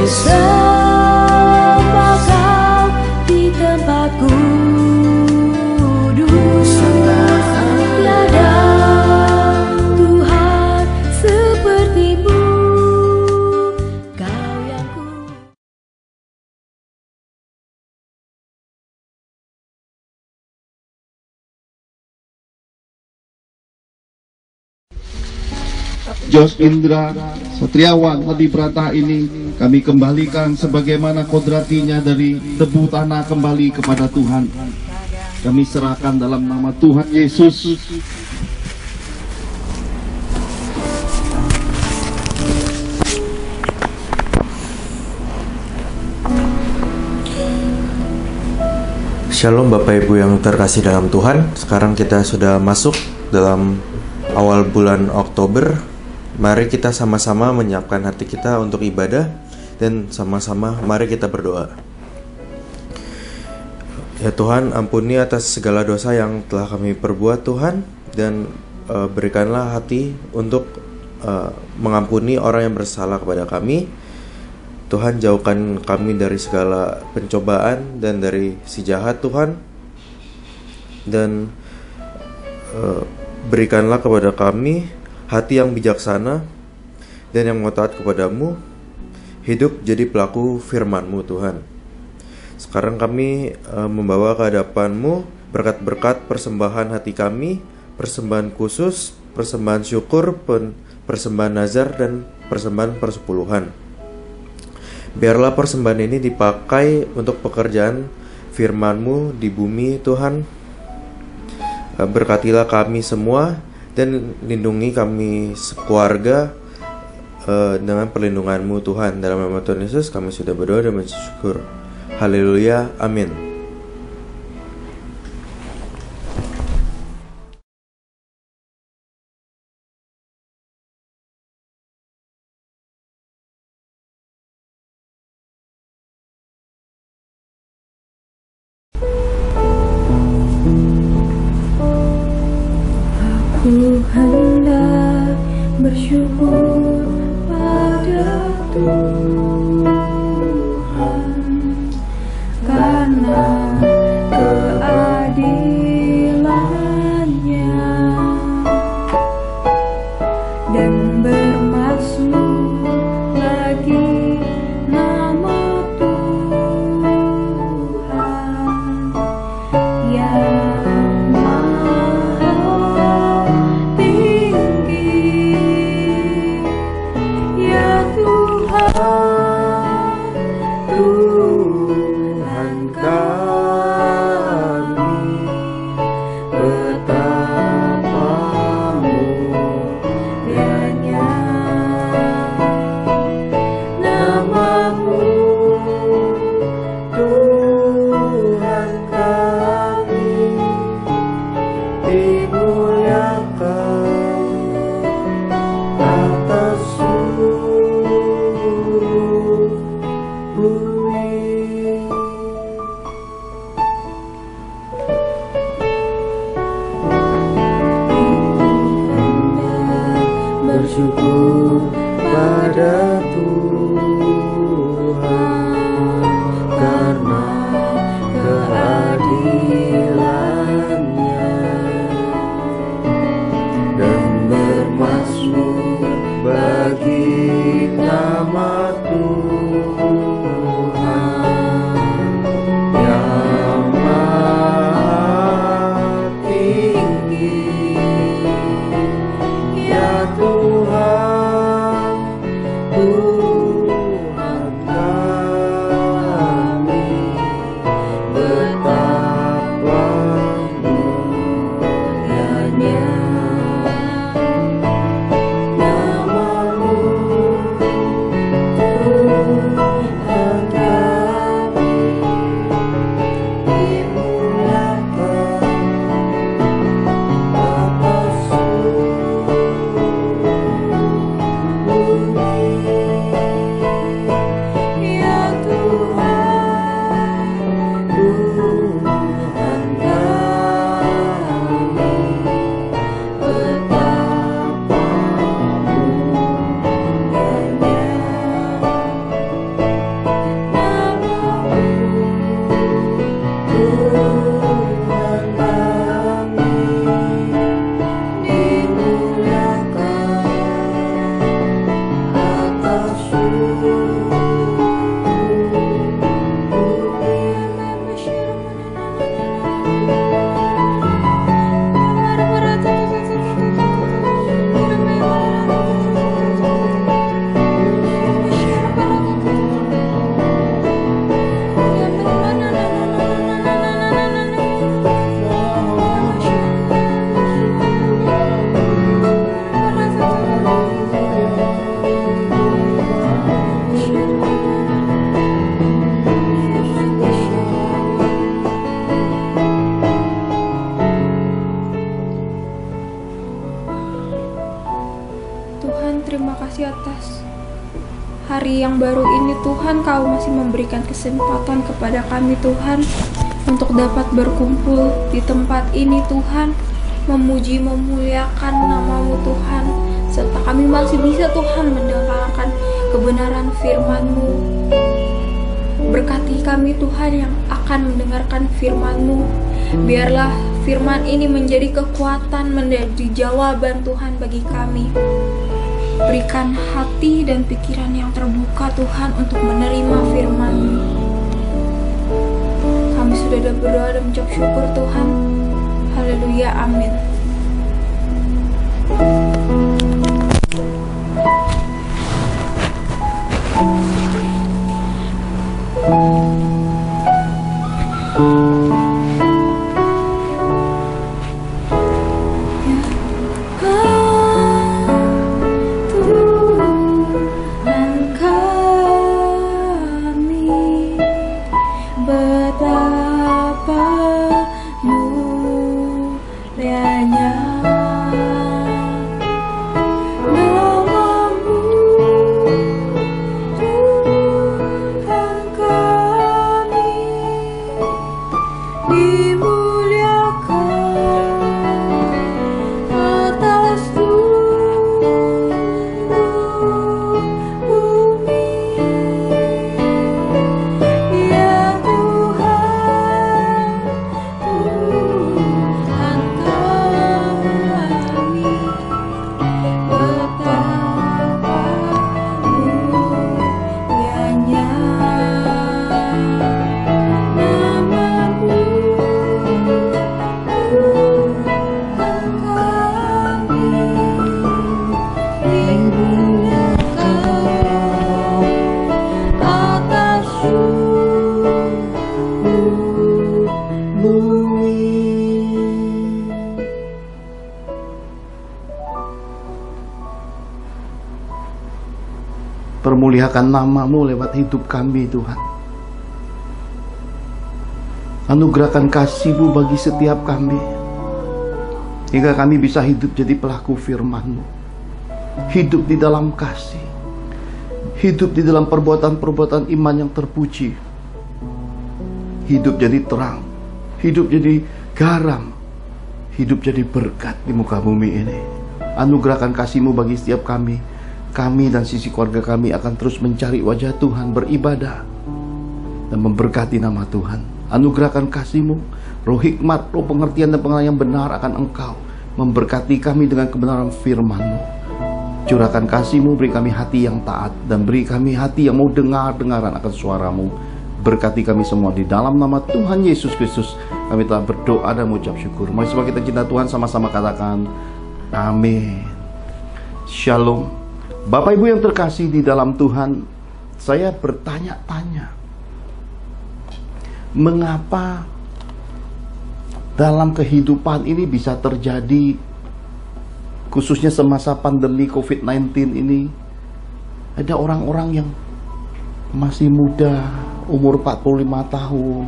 sembah Kau di tempat kudus. Tiada Tuhan seperti-Mu, Kau yang ku. Jos Indra Satriawan Adi Prata ini kami kembalikan sebagaimana kodratinya dari debu tanah kembali kepada Tuhan. Kami serahkan dalam nama Tuhan Yesus. Shalom Bapak Ibu yang terkasih dalam Tuhan. Sekarang kita sudah masuk dalam awal bulan Oktober. Mari kita sama-sama menyiapkan hati kita untuk ibadah, dan sama-sama mari kita berdoa. Ya Tuhan, ampuni atas segala dosa yang telah kami perbuat Tuhan, dan berikanlah hati untuk mengampuni orang yang bersalah kepada kami. Tuhan, jauhkan kami dari segala pencobaan dan dari si jahat Tuhan, dan berikanlah kepada kami hati yang bijaksana dan yang mau taat kepadamu, hidup jadi pelaku firman-Mu Tuhan. Sekarang kami membawa ke hadapan-Mu berkat-berkat persembahan hati kami, persembahan khusus, persembahan syukur, persembahan nazar, dan persembahan persepuluhan. Biarlah persembahan ini dipakai untuk pekerjaan firman-Mu di bumi Tuhan. Berkatilah kami semua dan lindungi kami sekeluarga dengan perlindungan-Mu Tuhan. Dalam nama Tuhan Yesus kami sudah berdoa dan bersyukur. Haleluya, amin. Aku hendak bersyukur pada Tuhan karena keadilan-Nya, dan bermaksud lagi nama Tuhan yang tinggi, ya Tuhan. yang baru ini Tuhan, Kau masih memberikan kesempatan kepada kami Tuhan untuk dapat berkumpul di tempat ini Tuhan, memuji memuliakan nama-Mu Tuhan, serta kami masih bisa Tuhan mendengarkan kebenaran firman-Mu. Berkati kami Tuhan yang akan mendengarkan firman-Mu. Biarlah firman ini menjadi kekuatan, menjadi jawaban Tuhan bagi kami. Berikan hati dan pikiran yang terbuka Tuhan untuk menerima firman-Mu. Kami sudah berdoa dan mengucap syukur Tuhan. Haleluya, amin. Permuliakan nama-Mu lewat hidup kami Tuhan. Anugerahkan kasih-Mu bagi setiap kami, hingga kami bisa hidup jadi pelaku firman-Mu. Hidup di dalam kasih, hidup di dalam perbuatan-perbuatan iman yang terpuji, hidup jadi terang, hidup jadi garam, hidup jadi berkat di muka bumi ini. Anugerahkan kasih-Mu bagi setiap kami. Kami dan sisi keluarga kami akan terus mencari wajah Tuhan, beribadah dan memberkati nama Tuhan. Anugerahkan kasih-Mu, roh hikmat, roh pengertian dan pengalaman yang benar akan Engkau. Memberkati kami dengan kebenaran firman-Mu. Curahkan kasih-Mu, beri kami hati yang taat, dan beri kami hati yang mau dengar-dengaran akan suara-Mu. Berkati kami semua di dalam nama Tuhan Yesus Kristus. Kami telah berdoa dan mengucap syukur. Mari sebab kita cinta Tuhan sama-sama katakan amin. Shalom. Bapak Ibu yang terkasih di dalam Tuhan, saya bertanya-tanya, mengapa dalam kehidupan ini bisa terjadi, khususnya semasa pandemi COVID-19 ini, ada orang-orang yang masih muda, umur 45 tahun,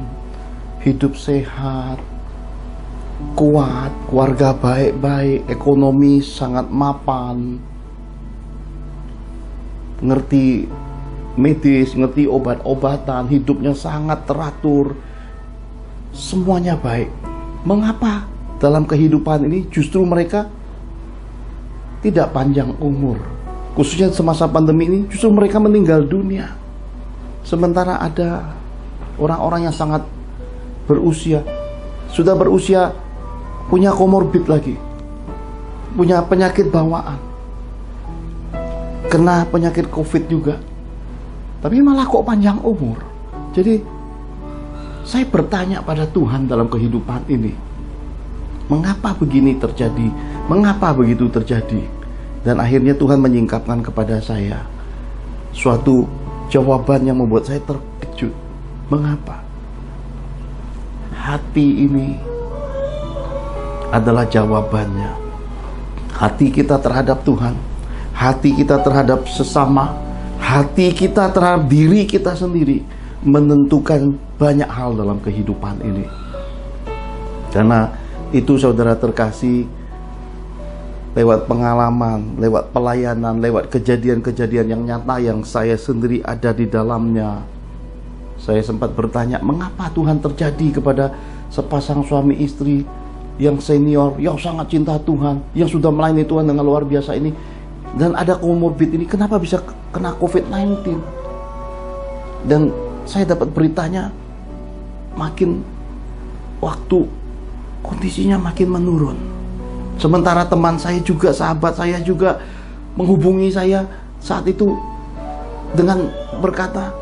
hidup sehat, kuat, keluarga baik-baik, ekonomi sangat mapan, ngerti medis, ngerti obat-obatan, hidupnya sangat teratur, semuanya baik. Mengapa dalam kehidupan ini justru mereka tidak panjang umur? Khususnya semasa pandemi ini justru mereka meninggal dunia. Sementara ada orang-orang yang sangat berusia, sudah berusia, punya komorbid lagi, punya penyakit bawaan, kena penyakit COVID juga, tapi malah kok panjang umur. Jadi saya bertanya pada Tuhan dalam kehidupan ini, mengapa begini terjadi? Mengapa begitu terjadi? Dan akhirnya Tuhan menyingkapkan kepada saya suatu jawaban yang membuat saya terkejut. Mengapa? Hati ini adalah jawabannya. Hati kita terhadap Tuhan, hati kita terhadap sesama, hati kita terhadap diri kita sendiri menentukan banyak hal dalam kehidupan ini. Karena itu saudara terkasih, lewat pengalaman, lewat pelayanan, lewat kejadian-kejadian yang nyata yang saya sendiri ada di dalamnya. Saya sempat bertanya, mengapa Tuhan terjadi kepada sepasang suami istri yang senior, yang sangat cinta Tuhan, yang sudah melayani Tuhan dengan luar biasa ini, dan ada komorbid ini, kenapa bisa kena COVID-19? Dan saya dapat beritanya, makin waktu kondisinya makin menurun. Sementara teman saya juga, sahabat saya juga menghubungi saya saat itu dengan berkata,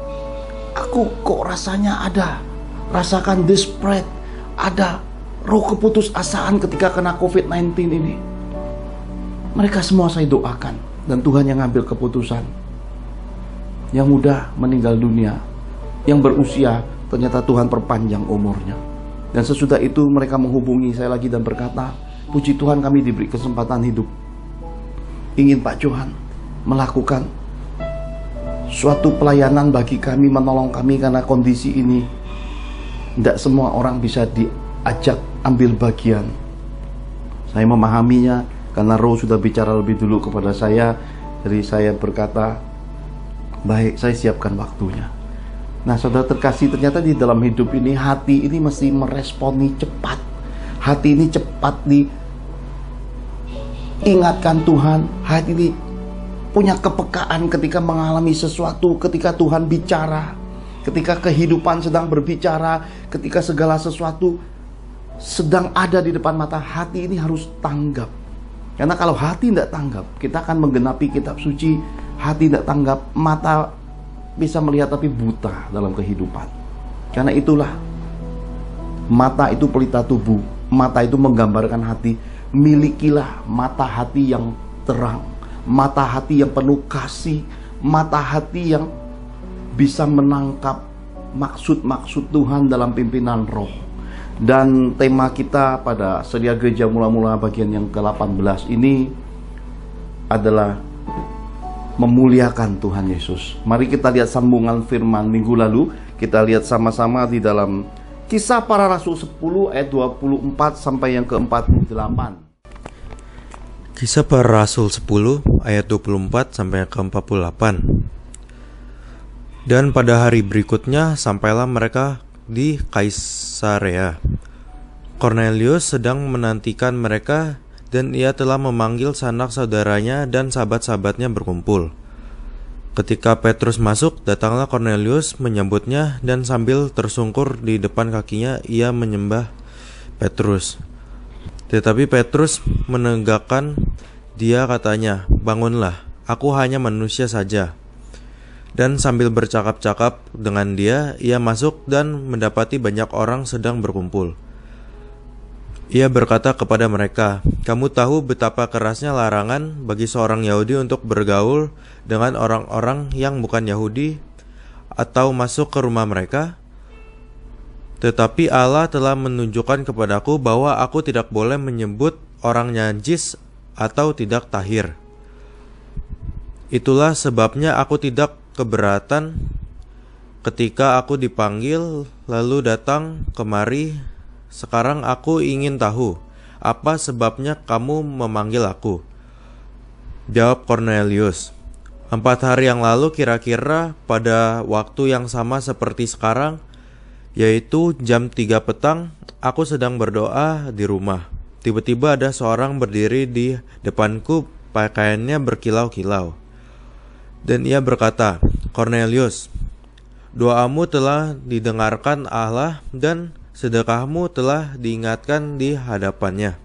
aku kok rasanya rasakan desperate, ada roh keputusasaan ketika kena COVID-19 ini. Mereka semua saya doakan, dan Tuhan yang ngambil keputusan. Yang muda meninggal dunia, yang berusia ternyata Tuhan perpanjang umurnya. Dan sesudah itu mereka menghubungi saya lagi dan berkata, puji Tuhan kami diberi kesempatan hidup. Ingin Pak Johan melakukan suatu pelayanan bagi kami, menolong kami karena kondisi ini tidak semua orang bisa diajak ambil bagian. Saya memahaminya karena Roh sudah bicara lebih dulu kepada saya. Jadi saya berkata, baik, saya siapkan waktunya. Nah, saudara terkasih, ternyata di dalam hidup ini hati ini mesti meresponi cepat. Hati ini cepat diingatkan Tuhan. Hati ini punya kepekaan ketika mengalami sesuatu, ketika Tuhan bicara, ketika kehidupan sedang berbicara, ketika segala sesuatu sedang ada di depan mata. Hati ini harus tanggap. Karena kalau hati tidak tanggap, kita akan menggenapi kitab suci. Hati tidak tanggap, mata bisa melihat tapi buta dalam kehidupan. Karena itulah, mata itu pelita tubuh. Mata itu menggambarkan hati. Milikilah mata hati yang terang, mata hati yang penuh kasih, mata hati yang bisa menangkap maksud-maksud Tuhan dalam pimpinan Roh. Dan tema kita pada Sedia Gereja Mula-Mula bagian yang ke-18 ini adalah memuliakan Tuhan Yesus. Mari kita lihat sambungan firman minggu lalu. Kita lihat sama-sama di dalam Kisah Para Rasul 10 ayat 24 sampai yang ke-48. Kisah Para Rasul 10 ayat 24 sampai yang ke-48. Dan pada hari berikutnya sampailah mereka di Kaisarea. Cornelius sedang menantikan mereka, dan ia telah memanggil sanak saudaranya dan sahabat-sahabatnya berkumpul. Ketika Petrus masuk, datanglah Cornelius menyambutnya, dan sambil tersungkur di depan kakinya, ia menyembah Petrus. Tetapi Petrus menegakkan dia, katanya, "Bangunlah, aku hanya manusia saja." Dan sambil bercakap-cakap dengan dia, ia masuk dan mendapati banyak orang sedang berkumpul. Ia berkata kepada mereka, "Kamu tahu betapa kerasnya larangan bagi seorang Yahudi untuk bergaul dengan orang-orang yang bukan Yahudi atau masuk ke rumah mereka? Tetapi Allah telah menunjukkan kepadaku bahwa aku tidak boleh menyebut orang najis atau tidak tahir. Itulah sebabnya aku tidak keberatan ketika aku dipanggil lalu datang kemari. Sekarang aku ingin tahu, apa sebabnya kamu memanggil aku?" Jawab Cornelius, 4 hari yang lalu kira-kira pada waktu yang sama seperti sekarang, yaitu jam 3 petang, aku sedang berdoa di rumah. Tiba-tiba ada seorang berdiri di depanku, pakaiannya berkilau-kilau. Dan ia berkata, "Cornelius, doamu telah didengarkan Allah dan sedekahmu telah diingatkan di hadapannya.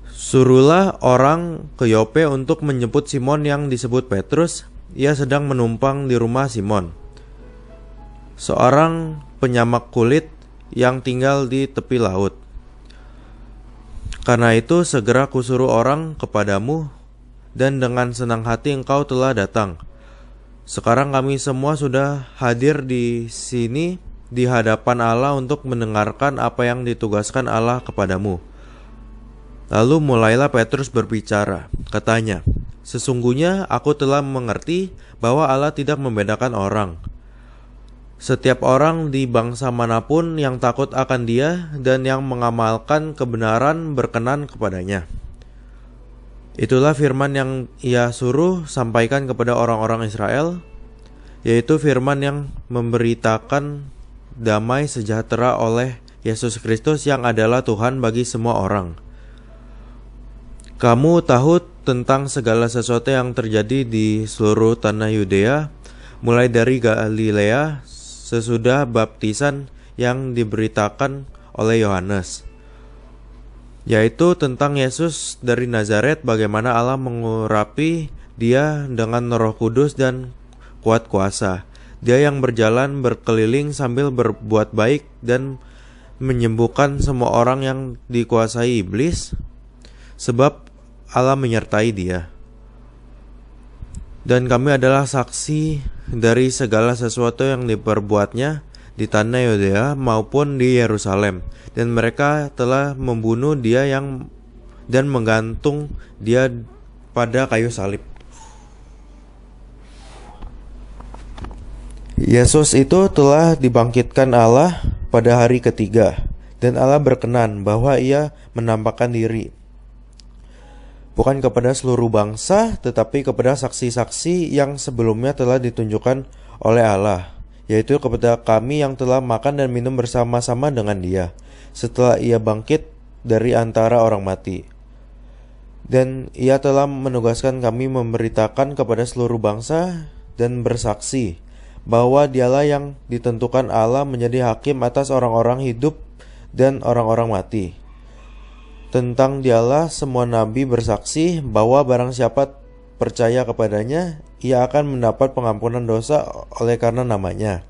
Suruhlah orang ke Yope untuk menjemput Simon yang disebut Petrus. Ia sedang menumpang di rumah Simon, seorang penyamak kulit yang tinggal di tepi laut. Karena itu segera kusuruh orang kepadamu, dan dengan senang hati engkau telah datang. Sekarang kami semua sudah hadir di sini di hadapan Allah untuk mendengarkan apa yang ditugaskan Allah kepadamu." Lalu mulailah Petrus berbicara. Katanya, "Sesungguhnya aku telah mengerti bahwa Allah tidak membedakan orang. setiap orang di bangsa manapun yang takut akan Dia dan yang mengamalkan kebenaran berkenan kepadanya. Itulah firman yang Ia suruh sampaikan kepada orang-orang Israel, yaitu firman yang memberitakan damai sejahtera oleh Yesus Kristus yang adalah Tuhan bagi semua orang. Kamu tahu tentang segala sesuatu yang terjadi di seluruh tanah Yudea, mulai dari Galilea sesudah baptisan yang diberitakan oleh Yohanes, yaitu tentang Yesus dari Nazaret, bagaimana Allah mengurapi Dia dengan Roh Kudus dan kuat kuasa. Dia yang berjalan berkeliling sambil berbuat baik dan menyembuhkan semua orang yang dikuasai iblis, sebab Allah menyertai Dia. Dan kami adalah saksi dari segala sesuatu yang diperbuatnya di tanah Yudea maupun di Yerusalem, dan mereka telah membunuh Dia dan menggantung Dia pada kayu salib. Yesus itu telah dibangkitkan Allah pada hari ketiga, dan Allah berkenan bahwa Ia menampakkan diri bukan kepada seluruh bangsa, tetapi kepada saksi-saksi yang sebelumnya telah ditunjukkan oleh Allah, yaitu kepada kami yang telah makan dan minum bersama-sama dengan Dia setelah Ia bangkit dari antara orang mati. Dan Ia telah menugaskan kami memberitakan kepada seluruh bangsa dan bersaksi bahwa Dialah yang ditentukan Allah menjadi hakim atas orang-orang hidup dan orang-orang mati. Tentang Dialah semua nabi bersaksi bahwa barang siapa percaya kepadanya, ia akan mendapat pengampunan dosa oleh karena namanya.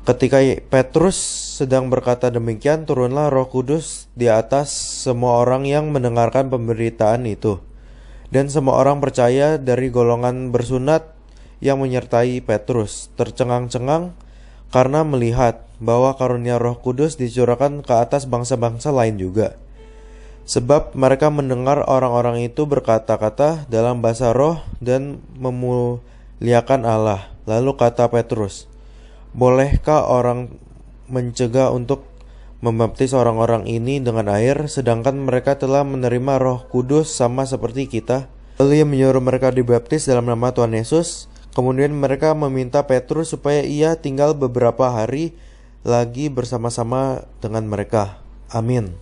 Ketika Petrus sedang berkata demikian, turunlah Roh Kudus di atas semua orang yang mendengarkan pemberitaan itu. Dan semua orang percaya dari golongan bersunat yang menyertai Petrus tercengang-cengang karena melihat bahwa karunia Roh Kudus dicurahkan ke atas bangsa-bangsa lain juga. Sebab mereka mendengar orang-orang itu berkata-kata dalam bahasa roh dan memuliakan Allah. Lalu kata Petrus, bolehkah orang mencegah untuk membaptis orang-orang ini dengan air, sedangkan mereka telah menerima Roh Kudus sama seperti kita? Lalu ia menyuruh mereka dibaptis dalam nama Tuhan Yesus. Kemudian mereka meminta Petrus supaya ia tinggal beberapa hari lagi bersama-sama dengan mereka. Amin.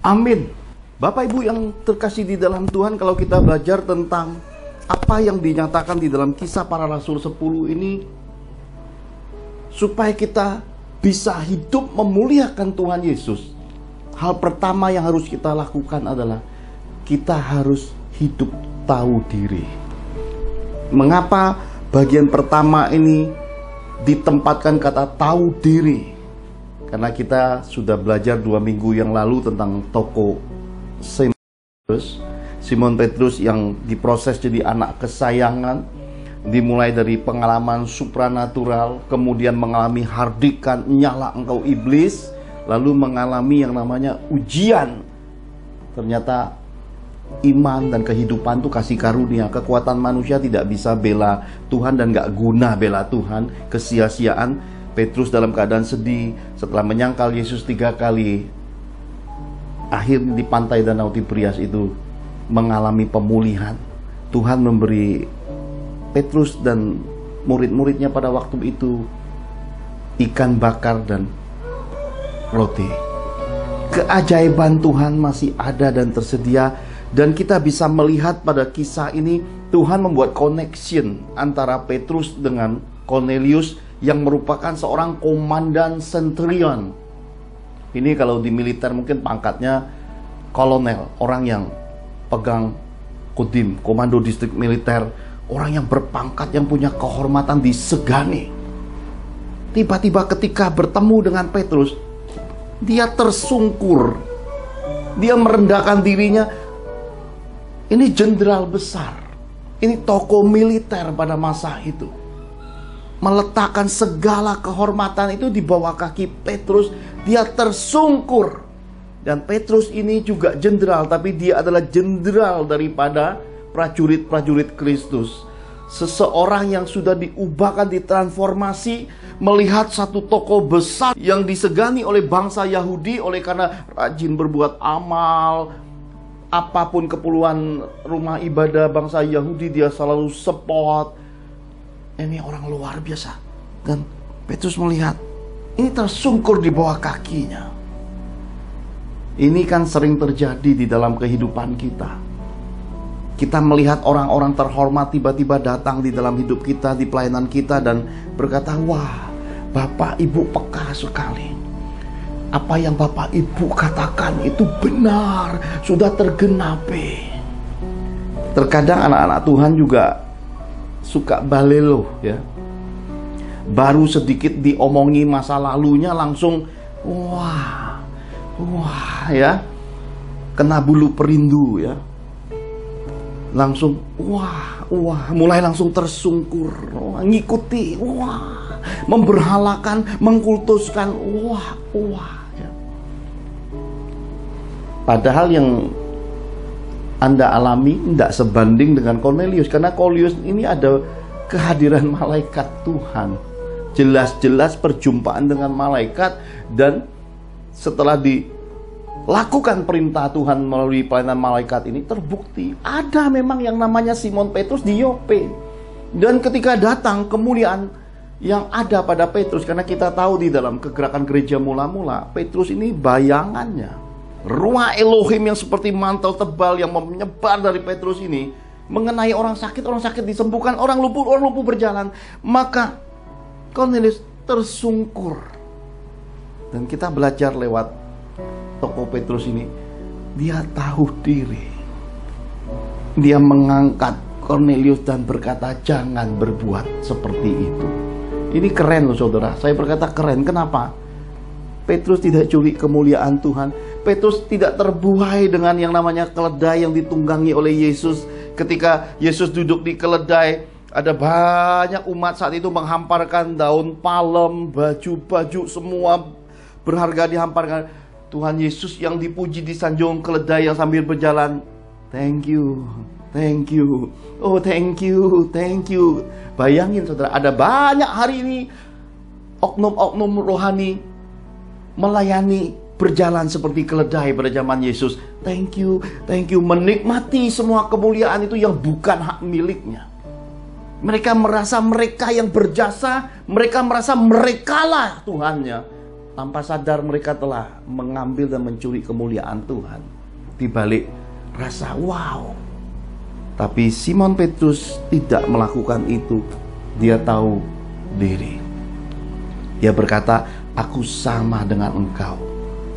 Amin. Bapak Ibu yang terkasih di dalam Tuhan, kalau kita belajar tentang apa yang dinyatakan di dalam Kisah Para Rasul 10 ini, supaya kita bisa hidup memuliakan Tuhan Yesus, hal pertama yang harus kita lakukan adalah kita harus hidup tahu diri. Mengapa bagian pertama ini ditempatkan kata tahu diri? Karena kita sudah belajar 2 minggu yang lalu tentang tokoh Simon Petrus yang diproses jadi anak kesayangan, dimulai dari pengalaman supranatural, kemudian mengalami hardikan, nyala engkau iblis, lalu mengalami yang namanya ujian. Ternyata iman dan kehidupan itu kasih karunia. Kekuatan manusia tidak bisa bela Tuhan dan gak guna bela Tuhan, kesia-siaan. Petrus dalam keadaan sedih setelah menyangkal Yesus 3 kali, akhirnya di pantai Danau Tiberias itu mengalami pemulihan. Tuhan memberi Petrus dan murid-muridnya pada waktu itu ikan bakar dan roti. Keajaiban Tuhan masih ada dan tersedia, dan kita bisa melihat pada kisah ini Tuhan membuat connection antara Petrus dengan Cornelius yang merupakan seorang komandan centurion. Ini kalau di militer mungkin pangkatnya kolonel, orang yang pegang kodim, komando distrik militer, orang yang berpangkat, yang punya kehormatan, disegani. Tiba-tiba ketika bertemu dengan Petrus, dia tersungkur, dia merendahkan dirinya. Ini jenderal besar, ini tokoh militer pada masa itu, meletakkan segala kehormatan itu di bawah kaki Petrus. Dia tersungkur. Dan Petrus ini juga jenderal, tapi dia adalah jenderal daripada prajurit-prajurit Kristus. Seseorang yang sudah diubahkan, ditransformasi melihat satu tokoh besar yang disegani oleh bangsa Yahudi oleh karena rajin berbuat amal. Apapun keperluan rumah ibadah bangsa Yahudi dia selalu support. Ini orang luar biasa. Dan Petrus melihat ini tersungkur di bawah kakinya. Ini kan sering terjadi di dalam kehidupan kita. Kita melihat orang-orang terhormat tiba-tiba datang di dalam hidup kita, di pelayanan kita, dan berkata, wah, Bapak Ibu peka sekali. Apa yang Bapak Ibu katakan itu benar, sudah tergenapi. Terkadang anak-anak Tuhan juga suka balelo ya. Baru sedikit diomongi masa lalunya langsung wah ya, kena bulu perindu ya. Langsung wah, mulai langsung tersungkur, ngikuti, memberhalakan, mengkultuskan, ya. Padahal yang Anda alami tidak sebanding dengan Cornelius, karena Cornelius ini ada kehadiran malaikat Tuhan. Jelas-jelas perjumpaan dengan malaikat, dan setelah dilakukan perintah Tuhan melalui pelayanan malaikat ini, terbukti ada memang yang namanya Simon Petrus di Yope. Dan ketika datang kemuliaan yang ada pada Petrus, karena kita tahu di dalam kegerakan gereja mula-mula, Petrus ini bayangannya ruah Elohim yang seperti mantel tebal yang menyebar dari Petrus ini mengenai orang sakit disembuhkan, orang lumpuh berjalan. Maka Cornelius tersungkur. Dan kita belajar lewat tokoh Petrus ini, dia tahu diri. Dia mengangkat Cornelius dan berkata, jangan berbuat seperti itu. Ini keren loh saudara. Saya berkata keren. Kenapa? Petrus tidak curi kemuliaan Tuhan. Petrus tidak terbuai dengan yang namanya keledai yang ditunggangi oleh Yesus. Ketika Yesus duduk di keledai, ada banyak umat saat itu menghamparkan daun palem, baju-baju semua berharga dihamparkan. Tuhan Yesus yang dipuji di sanjung keledai yang sambil berjalan, thank you. Oh, thank you. Bayangin saudara, ada banyak hari ini oknum-oknum rohani melayani, berjalan seperti keledai pada zaman Yesus. Thank you. Menikmati semua kemuliaan itu yang bukan hak miliknya. Mereka merasa mereka yang berjasa, mereka merasa merekalah Tuhannya. Tanpa sadar mereka telah mengambil dan mencuri kemuliaan Tuhan. Di balik rasa wow. Tapi Simon Petrus tidak melakukan itu. Dia tahu diri. Dia berkata, aku sama dengan engkau,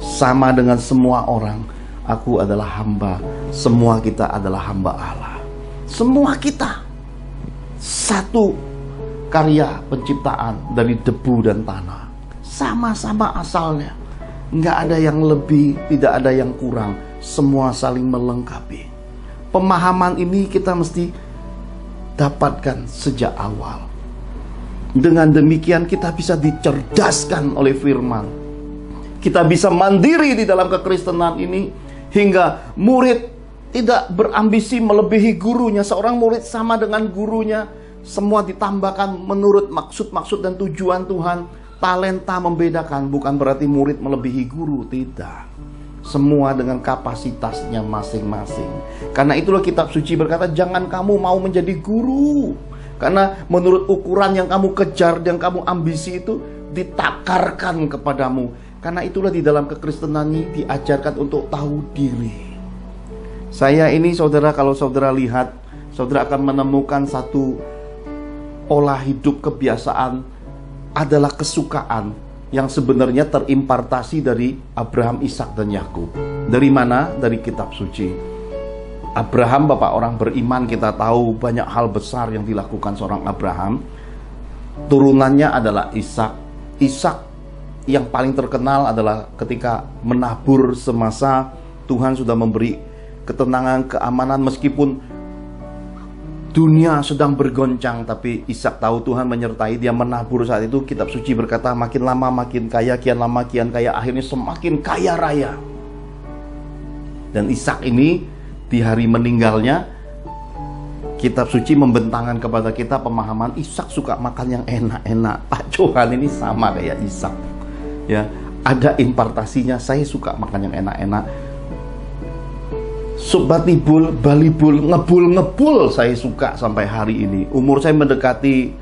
sama dengan semua orang. Aku adalah hamba. Semua kita adalah hamba Allah. Semua kita satu karya penciptaan dari debu dan tanah. Sama-sama asalnya. Nggak ada yang lebih, tidak ada yang kurang. Semua saling melengkapi. Pemahaman ini kita mesti dapatkan sejak awal. Dengan demikian kita bisa dicerdaskan oleh firman. Kita bisa mandiri di dalam kekristenan ini, hingga murid tidak berambisi melebihi gurunya. Seorang murid sama dengan gurunya. Semua ditambahkan menurut maksud-maksud dan tujuan Tuhan. Talenta membedakan, bukan berarti murid melebihi guru, tidak. Semua dengan kapasitasnya masing-masing. Karena itulah kitab suci berkata, jangan kamu mau menjadi guru. Karena menurut ukuran yang kamu kejar, yang kamu ambisi itu ditakarkan kepadamu. Karena itulah di dalam kekristenan ini diajarkan untuk tahu diri. Saya ini saudara, kalau saudara lihat, saudara akan menemukan satu pola hidup kebiasaan adalah kesukaan yang sebenarnya terimpartasi dari Abraham, Ishak, dan Yakub. Dari mana? Dari kitab suci. Abraham, bapak orang beriman, kita tahu banyak hal besar yang dilakukan seorang Abraham. Turunannya adalah Ishak. Ishak yang paling terkenal adalah ketika menabur semasa Tuhan sudah memberi ketenangan, keamanan, meskipun dunia sedang bergoncang, tapi Ishak tahu Tuhan menyertai dia menabur saat itu. Kitab suci berkata makin lama makin kaya, kian lama kian kaya, akhirnya semakin kaya raya. Dan Ishak ini di hari meninggalnya Kitab suci membentangkan kepada kita pemahaman Ishak suka makan yang enak-enak. Pak Johan ini sama kayak Ishak. Ya, ada impartasinya, saya suka makan yang enak-enak. Subbatibul, balibul, ngebul saya suka sampai hari ini. Umur saya mendekati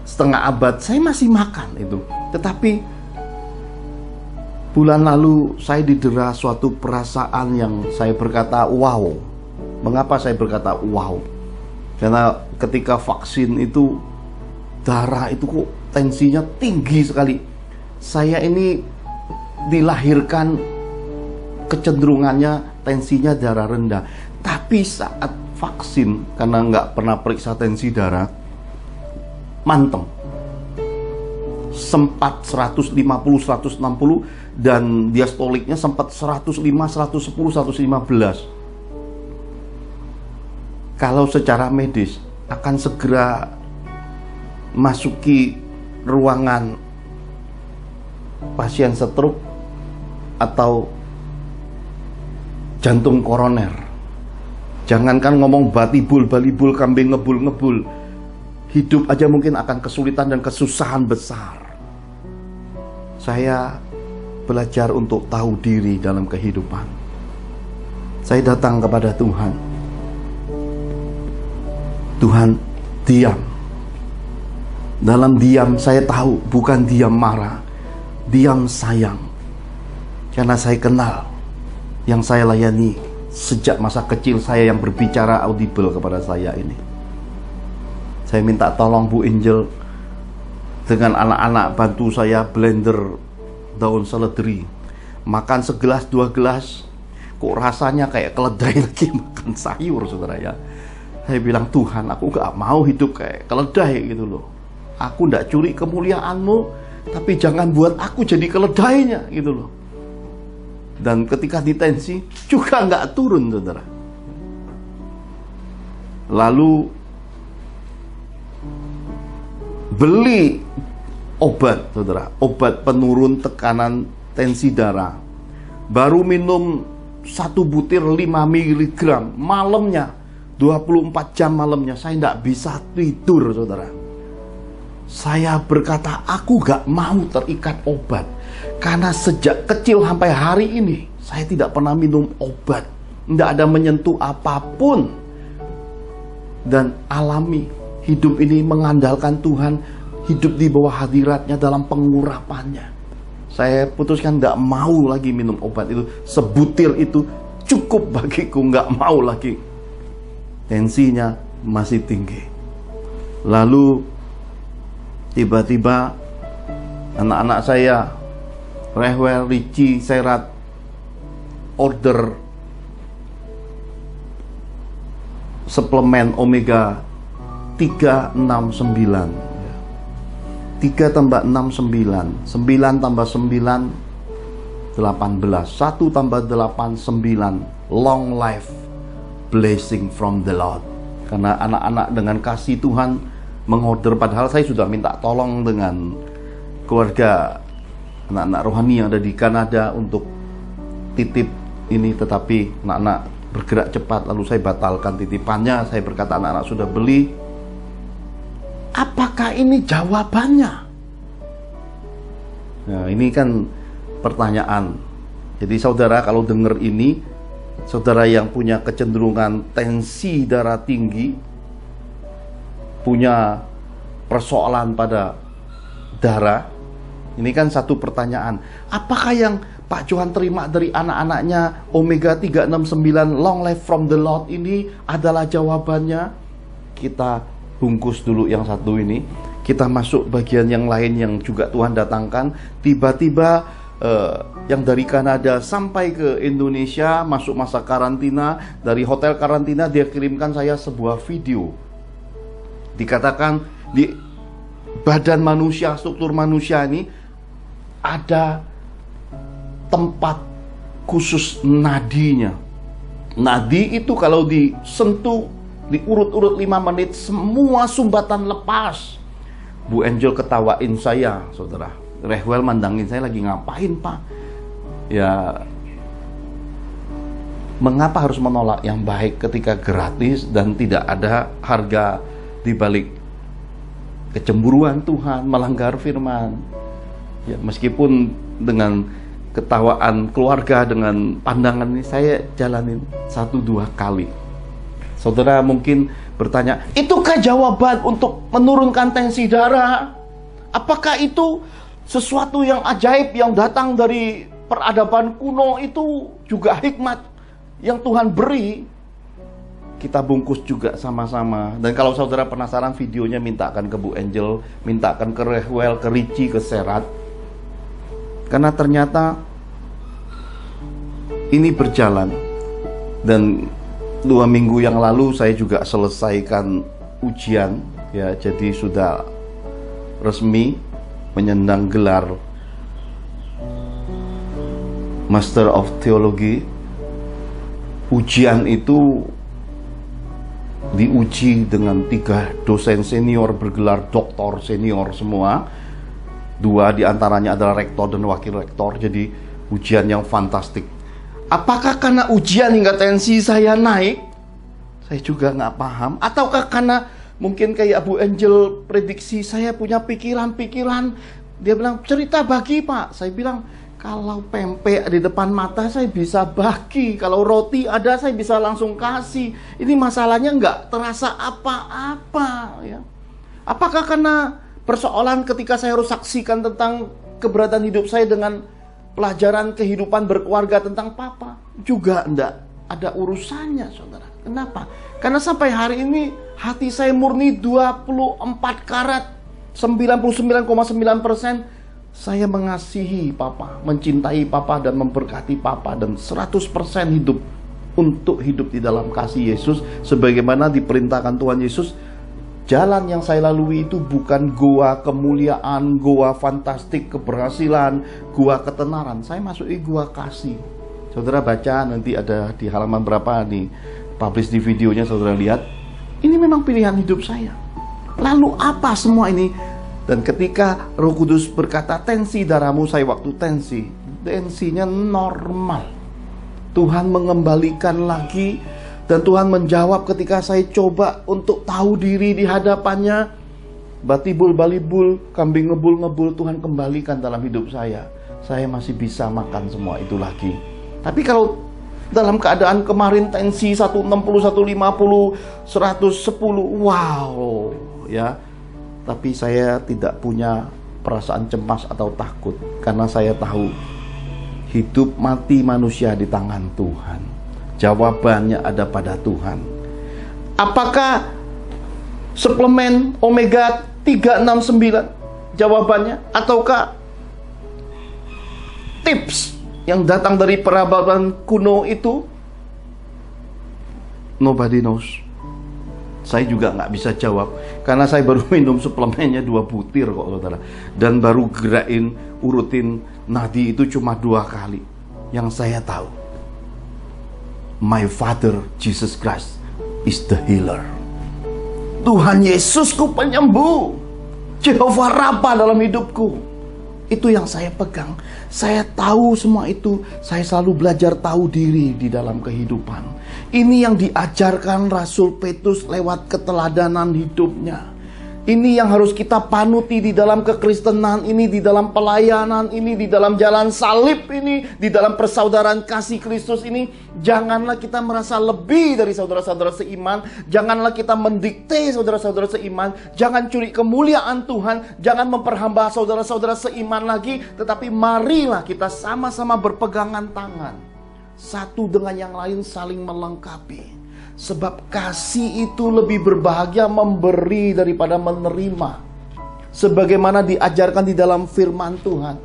setengah abad, saya masih makan itu. Tetapi bulan lalu saya didera suatu perasaan yang saya berkata wow. Mengapa saya berkata wow? Karena ketika vaksin itu, darah itu kok tensinya tinggi sekali. Saya ini dilahirkan kecenderungannya tensinya darah rendah. Tapi saat vaksin, karena nggak pernah periksa tensi darah, manteng. Sempat 150, 160, dan diastoliknya sempat 105, 110, 115. Kalau secara medis akan segera masuki ruangan pasien stroke atau jantung koroner. Jangankan ngomong batibul, balibul, kambing ngebul, hidup aja mungkin akan kesulitan dan kesusahan besar. Saya belajar untuk tahu diri dalam kehidupan. Saya datang kepada Tuhan. Tuhan, diam. Dalam diam saya tahu bukan diam marah, diam sayang. Karena saya kenal yang saya layani sejak masa kecil saya yang berbicara audible kepada saya ini. Saya minta tolong Bu Angel dengan anak-anak bantu saya blender daun seledri. Makan segelas dua gelas, kok rasanya kayak keledai lagi makan sayur, saudara ya. Saya bilang, Tuhan, aku gak mau hidup kayak keledai gitu loh. Aku gak curi kemuliaan-Mu, tapi jangan buat aku jadi keledainya gitu loh. Dan ketika ditensi juga gak turun, saudara. Lalu beli obat, saudara, obat penurun tekanan tensi darah. Baru minum 1 butir 5 mg malamnya, 24 jam malamnya saya tidak bisa tidur, saudara. Saya berkata, aku gak mau terikat obat. Karena sejak kecil sampai hari ini saya tidak pernah minum obat, tidak ada menyentuh apapun. Dan alami hidup ini mengandalkan Tuhan, hidup di bawah hadiratnya dalam pengurapannya. Saya putuskan gak mau lagi minum obat itu. Sebutir itu cukup bagiku, gak mau lagi. Tensinya masih tinggi. Lalu tiba-tiba anak-anak saya, Rehwel, Ricci, Serat, order suplemen omega 369. 3 tambah 6, 9. 9 tambah 9, 18. 1 tambah 8, 9. Long life, blessing from the Lord. Karena anak-anak dengan kasih Tuhan mengorder, padahal saya sudah minta tolong dengan keluarga anak-anak rohani yang ada di Kanada untuk titip ini, tetapi anak-anak bergerak cepat, lalu saya batalkan titipannya. Saya berkata, anak-anak sudah beli, apakah ini jawabannya? Nah, ini kan pertanyaan. Jadi saudara, kalau dengar ini, saudara yang punya kecenderungan tensi darah tinggi, punya persoalan pada darah, ini kan satu pertanyaan. Apakah yang Pak Johan terima dari anak-anaknya omega 369 long life from the Lord ini adalah jawabannya? Kita bungkus dulu yang satu ini, kita masuk bagian yang lain yang juga Tuhan datangkan. Tiba-tiba yang dari Kanada sampai ke Indonesia, masuk masa karantina. Dari hotel karantina dia kirimkan saya sebuah video. Dikatakan di badan manusia, struktur manusia ini ada tempat khusus nadinya. Nadi itu kalau disentuh, diurut-urut 5 menit, semua sumbatan lepas. Bu Angel ketawain saya, saudara. Rehwel mandangin saya, lagi ngapain, Pak? Ya, Mengapa harus menolak yang baik ketika gratis dan tidak ada harga di balik kecemburuan Tuhan, melanggar firman? Ya, meskipun dengan ketawaan keluarga, dengan pandangan ini saya jalanin 1-2 kali. Saudara mungkin bertanya, itukah jawaban untuk menurunkan tensi darah? Apakah itu sesuatu yang ajaib yang datang dari peradaban kuno? Itu juga hikmat yang Tuhan beri. Kita bungkus juga sama-sama. Dan kalau saudara penasaran videonya, mintakan ke Bu Angel, mintakan ke Rehwel, ke Ricci, ke Serat. Karena ternyata ini berjalan. Dan 2 minggu yang lalu saya juga selesaikan ujian, ya, jadi sudah resmi menyandang gelar Master of Theology. Ujian itu diuji dengan 3 dosen senior bergelar doktor senior semua. 2 diantaranya adalah rektor dan wakil rektor. Jadi ujian yang fantastik. Apakah karena ujian hingga tensi saya naik? Saya juga nggak paham. Ataukah karena mungkin kayak Bu Angel prediksi, saya punya pikiran-pikiran. Dia bilang, cerita bagi Pak. Saya bilang, kalau pempek di depan mata saya bisa bagi. Kalau roti ada saya bisa langsung kasih. Ini masalahnya nggak terasa apa-apa, ya. Apakah karena persoalan ketika saya harus saksikan tentang keberadaan hidup saya dengan pelajaran kehidupan berkeluarga tentang Papa? Juga enggak ada urusannya, saudara. Kenapa? Karena sampai hari ini hati saya murni 24 karat, 99,9%. Saya mengasihi Papa, mencintai Papa dan memberkati Papa, dan 100% hidup untuk hidup di dalam kasih Yesus sebagaimana diperintahkan Tuhan Yesus. Jalan yang saya lalui itu bukan goa kemuliaan, goa fantastik, keberhasilan, goa ketenaran. Saya masuki goa kasih. Saudara baca nanti ada di halaman berapa nih, publish di videonya, saudara lihat. Ini memang pilihan hidup saya. Lalu apa semua ini? Dan ketika Roh Kudus berkata, tensi darahmu, saya waktu tensinya normal. Tuhan mengembalikan lagi. Dan Tuhan menjawab ketika saya coba untuk tahu diri di hadapannya. Batibul, balibul, kambing ngebul-ngebul, Tuhan kembalikan dalam hidup saya. Saya masih bisa makan semua itu lagi. Tapi kalau dalam keadaan kemarin tensi 160, 150, 110, wow, ya. Tapi saya tidak punya perasaan cemas atau takut, karena saya tahu hidup mati manusia di tangan Tuhan. Jawabannya ada pada Tuhan. Apakah suplemen omega 369 jawabannya? Ataukah tips yang datang dari peradaban kuno itu? Nobody knows. Saya juga nggak bisa jawab, karena saya baru minum suplemennya 2 butir kok, saudara. Dan baru gerakin, urutin nadi itu cuma 2 kali. Yang saya tahu, my Father Jesus Christ is the healer. Tuhan Yesusku penyembuh, Jehovah Rafa dalam hidupku. Itu yang saya pegang. Saya tahu semua itu. Saya selalu belajar tahu diri di dalam kehidupan. Ini yang diajarkan Rasul Petrus lewat keteladanan hidupnya. Ini yang harus kita panuti di dalam kekristenan ini, di dalam pelayanan ini, di dalam jalan salib ini, di dalam persaudaraan kasih Kristus ini. Janganlah kita merasa lebih dari saudara-saudara seiman. Janganlah kita mendikte saudara-saudara seiman. Jangan curi kemuliaan Tuhan. Jangan memperhamba saudara-saudara seiman lagi. Tetapi marilah kita sama-sama berpegangan tangan, satu dengan yang lain saling melengkapi. Sebab kasih itu lebih berbahagia memberi daripada menerima. Sebagaimana diajarkan di dalam firman Tuhan.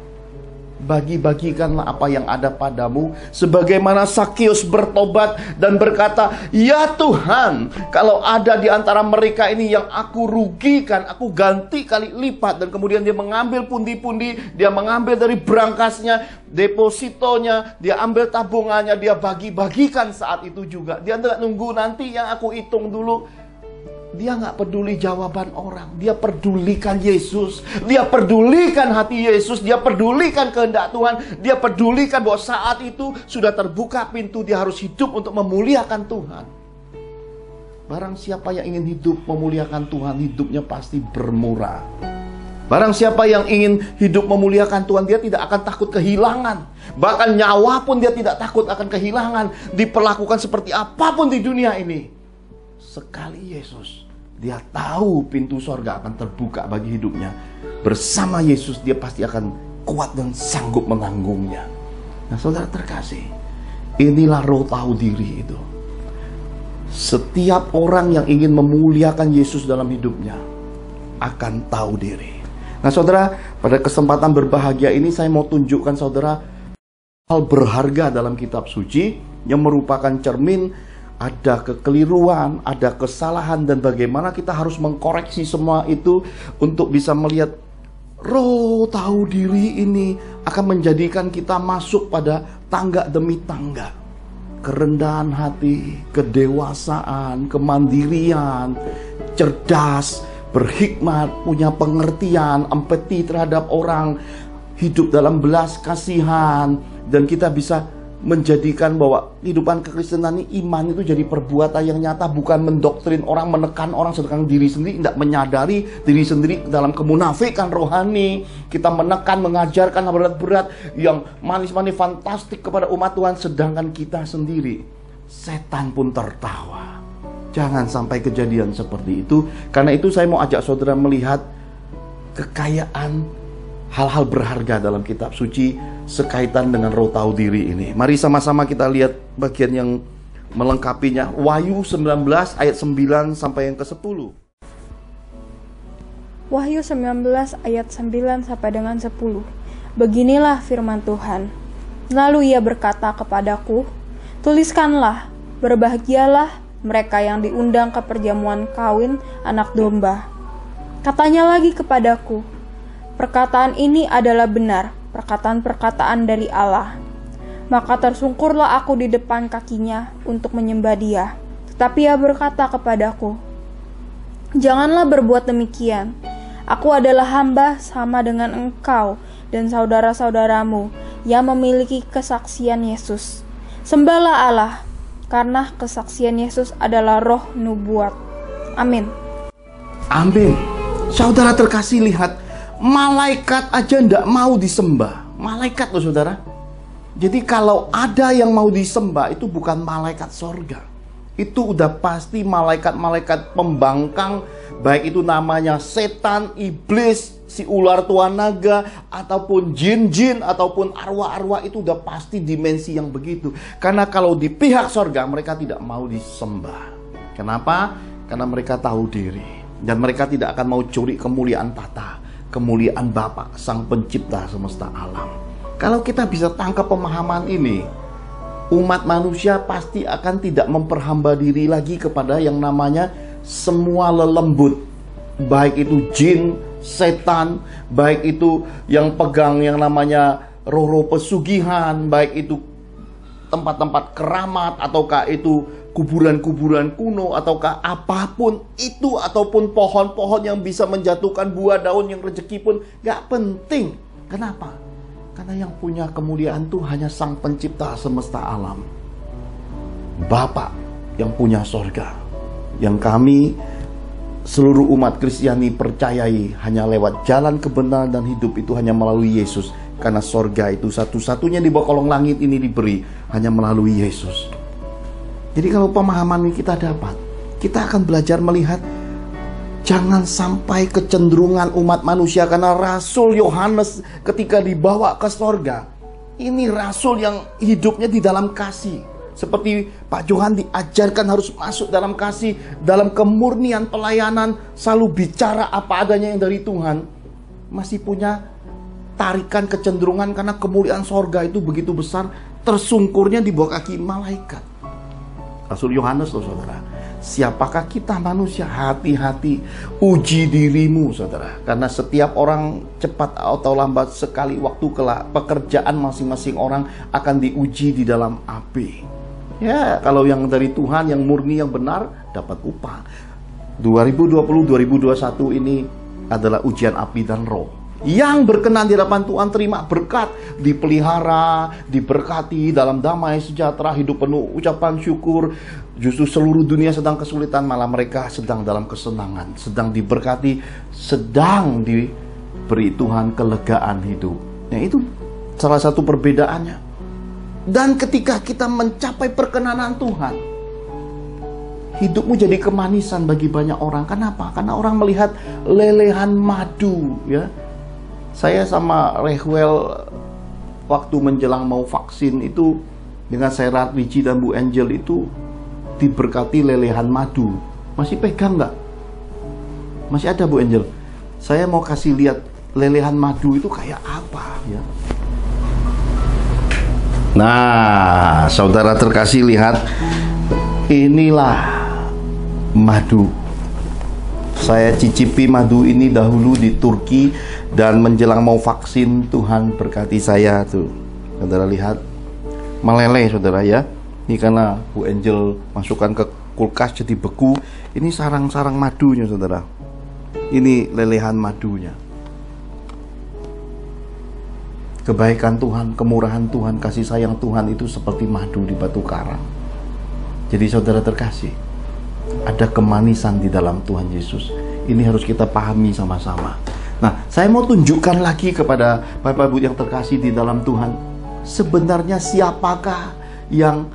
Bagi-bagikanlah apa yang ada padamu. Sebagaimana Sakius bertobat dan berkata, ya Tuhan, kalau ada di antara mereka ini yang aku rugikan, aku ganti kali lipat. Dan kemudian dia mengambil pundi-pundi, dia mengambil dari berangkasnya, depositonya, dia ambil tabungannya, dia bagi-bagikan saat itu juga. Dia tidak nunggu nanti yang aku hitung dulu. Dia nggak peduli jawaban orang. Dia pedulikan Yesus. Dia pedulikan hati Yesus. Dia pedulikan kehendak Tuhan. Dia pedulikan bahwa saat itu sudah terbuka pintu. Dia harus hidup untuk memuliakan Tuhan. Barang siapa yang ingin hidup memuliakan Tuhan, hidupnya pasti bermurah. Barang siapa yang ingin hidup memuliakan Tuhan, dia tidak akan takut kehilangan. Bahkan nyawa pun dia tidak takut akan kehilangan. Diperlakukan seperti apapun di dunia ini. Sekali Yesus, dia tahu pintu sorga akan terbuka bagi hidupnya. Bersama Yesus dia pasti akan kuat dan sanggup menanggungnya. Nah saudara terkasih, inilah roh tahu diri itu. Setiap orang yang ingin memuliakan Yesus dalam hidupnya akan tahu diri. Nah saudara, pada kesempatan berbahagia ini saya mau tunjukkan saudara hal berharga dalam kitab suci yang merupakan cermin ada kekeliruan, ada kesalahan, dan bagaimana kita harus mengkoreksi semua itu untuk bisa melihat roh tahu diri ini akan menjadikan kita masuk pada tangga demi tangga. Kerendahan hati, kedewasaan, kemandirian, cerdas, berhikmat, punya pengertian, empati terhadap orang, hidup dalam belas kasihan, dan kita bisa menjadikan bahwa kehidupan kekristenan ini, iman itu jadi perbuatan yang nyata, bukan mendoktrin orang, menekan orang, sedangkan diri sendiri tidak menyadari diri sendiri dalam kemunafikan rohani. Kita menekan, mengajarkan berat-berat yang manis-manis fantastik kepada umat Tuhan, sedangkan kita sendiri, setan pun tertawa. Jangan sampai kejadian seperti itu. Karena itu saya mau ajak saudara melihat kekayaan hal-hal berharga dalam kitab suci sekaitan dengan roh tahu diri ini. Mari sama-sama kita lihat bagian yang melengkapinya. Wahyu 19 ayat 9 sampai yang ke-10. Wahyu 19 ayat 9 sampai dengan 10. Beginilah firman Tuhan. Lalu ia berkata kepadaku, tuliskanlah, berbahagialah mereka yang diundang ke perjamuan kawin anak domba. Katanya lagi kepadaku, perkataan ini adalah benar, perkataan-perkataan dari Allah. Maka tersungkurlah aku di depan kakinya untuk menyembah dia. Tetapi ia berkata kepadaku, janganlah berbuat demikian. Aku adalah hamba sama dengan engkau dan saudara-saudaramu yang memiliki kesaksian Yesus. Sembahlah Allah, karena kesaksian Yesus adalah roh nubuat. Amin. Amin. Saudara terkasih, lihat, malaikat aja tidak mau disembah. Malaikat loh saudara. Jadi kalau ada yang mau disembah, itu bukan malaikat sorga. Itu udah pasti malaikat-malaikat pembangkang. Baik itu namanya setan, iblis, si ular tua naga, ataupun jin-jin, ataupun arwah-arwah, itu udah pasti dimensi yang begitu. Karena kalau di pihak sorga, mereka tidak mau disembah. Kenapa? Karena mereka tahu diri. Dan mereka tidak akan mau curi kemuliaan tata, kemuliaan Bapa Sang Pencipta semesta alam. Kalau kita bisa tangkap pemahaman ini, umat manusia pasti akan tidak memperhamba diri lagi kepada yang namanya semua lelembut. Baik itu jin, setan, baik itu yang pegang yang namanya roh-roh pesugihan, baik itu tempat-tempat keramat, ataukah itu kuburan-kuburan kuno, ataukah apapun itu, ataupun pohon-pohon yang bisa menjatuhkan buah daun yang rezeki pun gak penting. Kenapa? Karena yang punya kemuliaan itu hanya Sang Pencipta semesta alam, Bapa yang punya sorga. Yang kami seluruh umat Kristiani percayai hanya lewat jalan kebenaran dan hidup itu hanya melalui Yesus. Karena sorga itu satu-satunya di bawah kolong langit ini diberi hanya melalui Yesus. Jadi kalau pemahaman ini kita dapat, kita akan belajar melihat jangan sampai kecenderungan umat manusia. Karena Rasul Yohanes ketika dibawa ke sorga, ini rasul yang hidupnya di dalam kasih. Seperti Pak Johan diajarkan harus masuk dalam kasih, dalam kemurnian pelayanan, selalu bicara apa adanya yang dari Tuhan. Masih punya tarikan kecenderungan karena kemuliaan sorga itu begitu besar, tersungkurnya di bawah kaki malaikat. Rasul Yohanes loh saudara. Siapakah kita manusia? Hati-hati, uji dirimu saudara. Karena setiap orang cepat atau lambat sekali waktu kelak, pekerjaan masing-masing orang akan diuji di dalam api. Ya, kalau yang dari Tuhan, yang murni, yang benar, dapat upah. 2020-2021 ini adalah ujian api dan roh. Yang berkenan di hadapan Tuhan terima berkat, dipelihara, diberkati dalam damai sejahtera, hidup penuh ucapan syukur. Justru seluruh dunia sedang kesulitan, malah mereka sedang dalam kesenangan, sedang diberkati, sedang diberi Tuhan kelegaan hidup. Nah, itu salah satu perbedaannya. Dan ketika kita mencapai perkenanan Tuhan, hidupmu jadi kemanisan bagi banyak orang. Kenapa? Karena orang melihat lelehan madu, ya. Saya sama Rehwel waktu menjelang mau vaksin itu dengan saya Riji dan Bu Angel itu diberkati lelehan madu. Masih pegang nggak? Masih ada Bu Angel? Saya mau kasih lihat lelehan madu itu kayak apa, ya. Nah, saudara terkasih, lihat, inilah madu. Saya cicipi madu ini dahulu di Turki, dan menjelang mau vaksin Tuhan berkati saya tuh. Saudara lihat, meleleh saudara ya. Ini karena Bu Angel masukkan ke kulkas jadi beku. Ini sarang-sarang madunya saudara. Ini lelehan madunya. Kebaikan Tuhan, kemurahan Tuhan, kasih sayang Tuhan itu seperti madu di batu karang. Jadi saudara terkasih, ada kemanisan di dalam Tuhan Yesus. Ini harus kita pahami sama-sama. Nah, saya mau tunjukkan lagi kepada Bapak Ibu yang terkasih di dalam Tuhan. Sebenarnya siapakah yang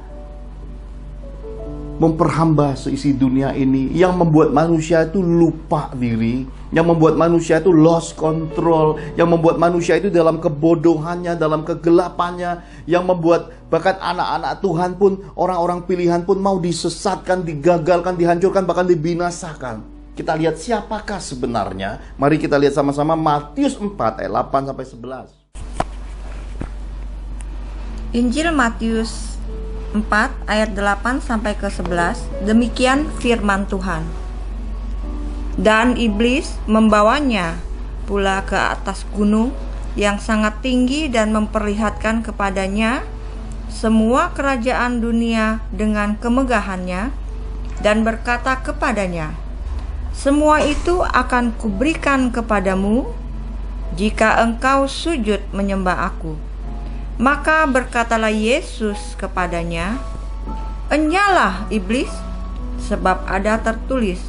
memperhamba seisi dunia ini, yang membuat manusia itu lupa diri, yang membuat manusia itu lost control, yang membuat manusia itu dalam kebodohannya, dalam kegelapannya, yang membuat bahkan anak-anak Tuhan pun, orang-orang pilihan pun mau disesatkan, digagalkan, dihancurkan, bahkan dibinasakan. Kita lihat siapakah sebenarnya. Mari kita lihat sama-sama Matius 4 ayat 8 sampai 11. Injil Matius 4 ayat 8 sampai ke 11. Demikian firman Tuhan. Dan iblis membawanya pula ke atas gunung yang sangat tinggi dan memperlihatkan kepadanya semua kerajaan dunia dengan kemegahannya, dan berkata kepadanya, semua itu akan kuberikan kepadamu jika engkau sujud menyembah aku. Maka berkatalah Yesus kepadanya, enyalah iblis, sebab ada tertulis,